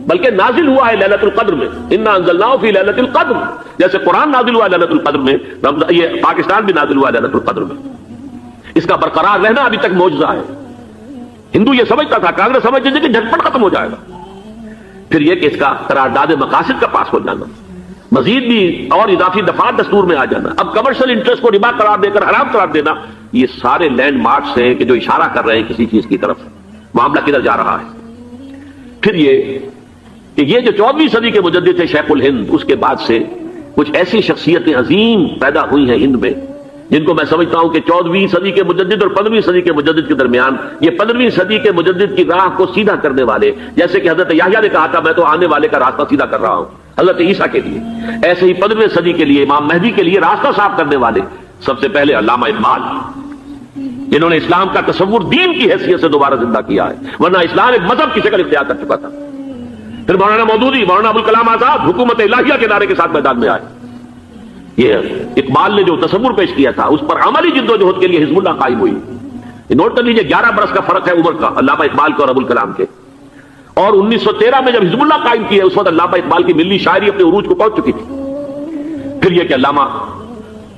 [SPEAKER 1] بلکہ نازل ہوا ہے لیلۃ القدر میں. انا انزلناہ فی لیلۃ القدر، جیسے قرآن نازل ہوا لیلۃ القدر میں، یہ پاکستان بھی نازل ہوا لیلۃ القدر میں. اس کا برقرار رہنا ابھی تک معجزہ ہے. ہندو یہ سمجھتا تھا، کانگریس سمجھتی تھی کہ جھٹپٹ ختم ہو جائے گا. پھر یہ کہ اس کا قرارداد مقاصد کا پاس ہو جانا، مزید بھی اور اضافی دفعات دستور میں آ جانا، اب کمرشل انٹرسٹ کو ربا قرار دے کر حرام قرار دینا، یہ سارے لینڈ مارکس ہیں کہ جو اشارہ کر رہے ہیں کسی چیز کی طرف، معاملہ کدھر جا رہا ہے. پھر یہ کہ یہ جو 14ویں صدی کے مجدد تھے شیخ الہند، اس کے بعد سے کچھ ایسی شخصیتیں عظیم پیدا ہوئی ہیں ہند میں جن کو میں سمجھتا ہوں کہ 14ویں صدی کے مجدد اور 15ویں صدی کے مجدد کے درمیان یہ 15ویں صدی کے مجدد کی راہ کو سیدھا کرنے والے، جیسے کہ حضرت یحییٰ نے کہا تھا میں تو آنے والے کا راستہ سیدھا کر رہا ہوں حضرت عیسیٰ کے لیے، ایسے ہی 15ویں صدی کے لیے امام مہدی کے لیے راستہ صاف کرنے والے سب سے پہلے علامہ اقبال، جنہوں نے اسلام کا تصور دین کی حیثیت سے دوبارہ زندہ کیا ہے، ورنہ اسلام ایک مذہب کی شکل اختیار کر چکا تھا. پھر مولانا مودودی، مولانا ابوالکلام آزاد حکومت الہیہ کے نعرے کے ساتھ میدان میں آئے. یہ اقبال نے جو تصور پیش کیا تھا اس پر عملی جدوجہد کے لیے حزب اللہ قائم ہوئی. نوٹ کر لیجئے 11 برس کا فرق ہے عمر کا علامہ اقبال کے اور ابوالکلام کے. اور 1913 میں جب حزب اللہ قائم کی ہے اس وقت علامہ اقبال کی ملی شاعری اپنے عروج کو پہنچ چکی تھی. پھر یہ کہ علامہ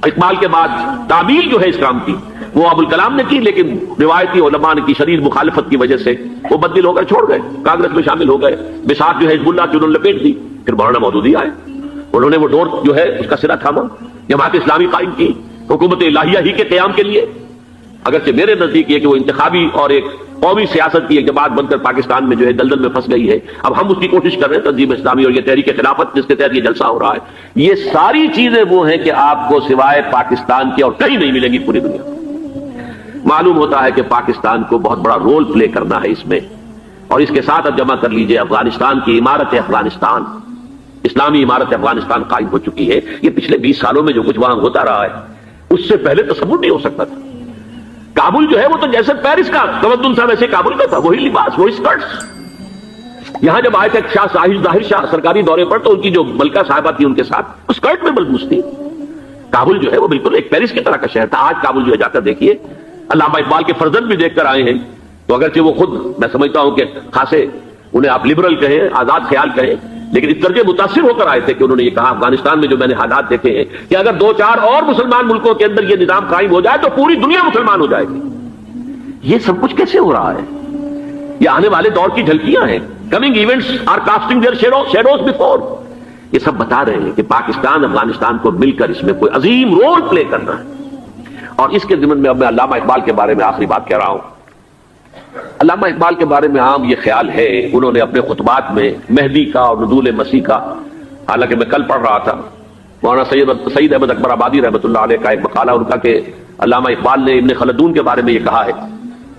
[SPEAKER 1] اقبال کے بعد تعمیل جو ہے اس کام کی وہ ابوالکلام نے کی، لیکن روایتی علماء کی شدید مخالفت کی وجہ سے وہ بدل ہو کر چھوڑ گئے، کانگریس میں شامل ہو گئے، بساط جو ہے حزب اللہ کی انہوں نے لپیٹ دی. پھر مولانا مودودی آئے، انہوں نے وہ ڈور جو ہے اس کا سرا تھاما، جماعت اسلامی قائم کی حکومت الہیہ ہی کے قیام کے لیے. اگرچہ میرے نزدیک یہ کہ وہ انتخابی اور ایک قومی سیاست کی ایک جماعت بن کر پاکستان میں جو ہے دلدل میں پھنس گئی ہے. اب ہم اس کی کوشش کر رہے ہیں، تنظیم اسلامی اور یہ تحریک خلافت جس کے تحت یہ جلسہ ہو رہا ہے، یہ ساری چیزیں وہ ہیں کہ آپ کو سوائے پاکستان کے اور کہیں نہیں ملیں گی پوری دنیا. معلوم ہوتا ہے کہ پاکستان کو بہت بڑا رول پلے کرنا ہے اس میں. اور اس کے ساتھ اب جمع کر لیجئے افغانستان کی عمارت افغانستان، اسلامی عمارت افغانستان قائم ہو چکی ہے. یہ پچھلے 20 سالوں میں جو کچھ وہاں ہوتا رہا ہے اس سے پہلے تصور نہیں ہو سکتا تھا. کابل جو ہے وہ تو جیسے پیرس کا تمدن تھا ویسے کابل کا تھا، وہی لباس، وہی اسکرٹس. یہاں جب آئے تھے شاہ ظاہر شاہ سرکاری دورے پر تو ان کی جو ملکہ صاحبہ تھی ان کے ساتھ اسکرٹ میں ملبوس تھی. کابل جو ہے وہ بالکل ایک پیرس کی طرح کا شہر تھا. آج کابل جو ہے جا کر دیکھیے، علامہ اقبال کے فرزند بھی دیکھ کر آئے ہیں تو اگرچہ وہ خود میں سمجھتا ہوں کہ خاصے انہیں آپ لبرل کہیں، آزاد خیال کہیں، لیکن اس درجے متاثر ہو کر آئے تھے کہ انہوں نے یہ کہا افغانستان میں جو میں نے حالات دیکھے ہیں کہ اگر 2-4 اور مسلمان ملکوں کے اندر یہ نظام قائم ہو جائے تو پوری دنیا مسلمان ہو جائے گی۔ یہ سب کچھ کیسے ہو رہا ہے؟ یہ آنے والے دور کی جھلکیاں ہیں۔ Coming events are casting their shadows before. یہ سب بتا رہے ہیں کہ پاکستان افغانستان کو مل کر اس میں کوئی عظیم رول پلے کرنا ہے۔ اور اس کے ضمن میں اب میں علامہ اقبال کے بارے میں آخری بات کہہ رہا ہوں۔ علامہ اقبال کے بارے میں عام یہ خیال ہے، انہوں نے اپنے خطبات میں مہدی کا اور نزول مسیح کا، حالانکہ میں کل پڑھ رہا تھا مولانا سعید احمد اکبر آبادی رحمۃ اللہ علیہ کا ایک مقالہ ان کا کہ علامہ اقبال نے ابن خلدون کے بارے میں یہ کہا ہے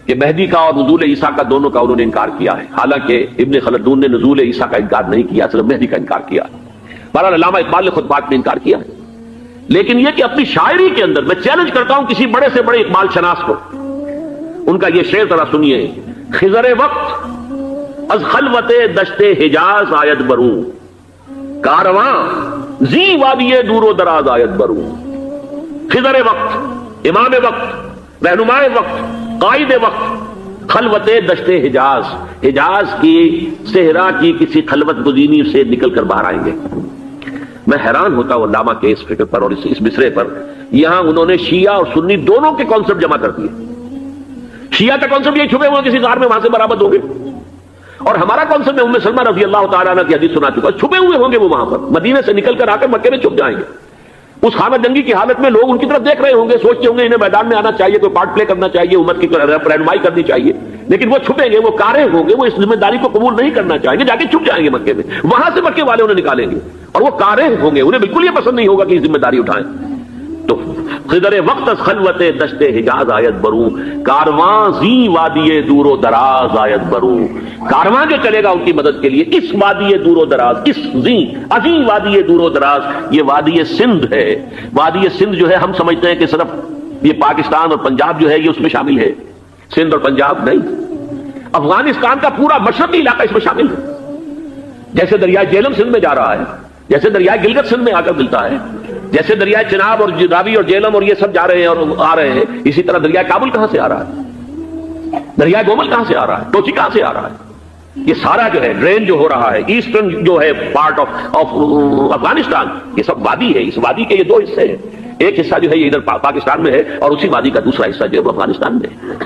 [SPEAKER 1] کہ مہدی کا اور نزول عیسیٰ کا دونوں کا انہوں نے انکار کیا ہے، حالانکہ ابن خلدون نے نزول عیسیٰ کا انکار نہیں کیا، صرف مہدی کا انکار کیا۔ بہرحال علامہ اقبال نے خطبات میں انکار کیا ہے، لیکن یہ کہ اپنی شاعری کے اندر میں چیلنج کرتا ہوں کسی بڑے سے بڑے اقبال شناس کو، ان کا یہ شعر ذرا سنیے۔ خضر وقت از خلوت دشت حجاز آید بروں، کارواں زی وادی دور و دراز آید بروں۔ خضر وقت، امام وقت، رہنمائے وقت، قائد وقت، خلوت دشت حجاز، حجاز کی صحرا کی کسی خلوت گزینی سے نکل کر باہر آئیں گے۔ میں حیران ہوتا ہوں علامہ کے اس فکر پر اور اس مصرے پر۔ یہاں انہوں نے شیعہ اور سنی دونوں کے کانسیپٹ جمع کر دیے۔ شیعہ کا کانسیپٹ یہ چھپے ہوئے کسی غار میں وہاں سے برآمد ہوں گے، اور ہمارا کانسیپٹ میں ام سلمہ رضی اللہ تعالیٰ عنہ کی حدیث سنا چکا، چھپے ہوئے ہوں گے وہ وہاں پر، مدینے سے نکل کر آ کر مکے میں چھپ جائیں گے۔ اس خانہ جنگی کی حالت میں لوگ ان کی طرف دیکھ رہے ہوں گے، سوچتے ہوں گے انہیں میدان میں آنا چاہیے، کوئی پارٹ پلے کرنا چاہیے، امت کی رہنمائی کرنی چاہیے، لیکن وہ چھپیں گے، وہ کارے ہوں گے، وہ اس ذمہ داری کو قبول نہیں کرنا چاہیں گے، جا کے چھپ جائیں گے مکے میں، وہاں سے مکے والے انہیں نکالیں گے، اور وہ کارے ہوں گے، انہیں بالکل یہ پسند نہیں ہوگا کہ یہ ذمہ داری اٹھائیں۔ تو خضر وقت از خلوت دشت حجاز آیت بروں، کارواں زی وادی دور و دراز آیت بروں۔ کارواں جو چلے گا ان کی مدد کے لیے اس وادی دور و دراز، اس زی عظیم وادی دور و دراز، یہ وادی سندھ ہے۔ وادی سندھ جو ہے ہم سمجھتے ہیں کہ صرف یہ پاکستان اور پنجاب جو ہے یہ اس میں شامل ہے، سندھ اور پنجاب نہیں، افغانستان کا پورا مشرقی علاقہ اس میں شامل ہے۔ جیسے دریائے جہلم سندھ میں جا رہا ہے، جیسے دریائے گلگت سندھ میں آ کر ملتا ہے، جیسے دریائے چناب اور راوی اور جہلم اور یہ سب جا رہے ہیں اور آ رہے ہیں، اسی طرح دریائے کابل کہاں سے آ رہا ہے، دریائے گومل کہاں سے آ رہا ہے، ٹوچی کہاں سے آ رہا ہے، یہ سارا جو ہے ڈرین جو ہو رہا ہے، ایسٹرن جو ہے پارٹ آف افغانستان، یہ سب وادی ہے۔ اس وادی کے یہ دو حصے ہیں، ایک حصہ جو ہے یہ ادھر پاکستان میں ہے اور اسی وادی کا دوسرا حصہ جو ہے وہ افغانستان میں ہے۔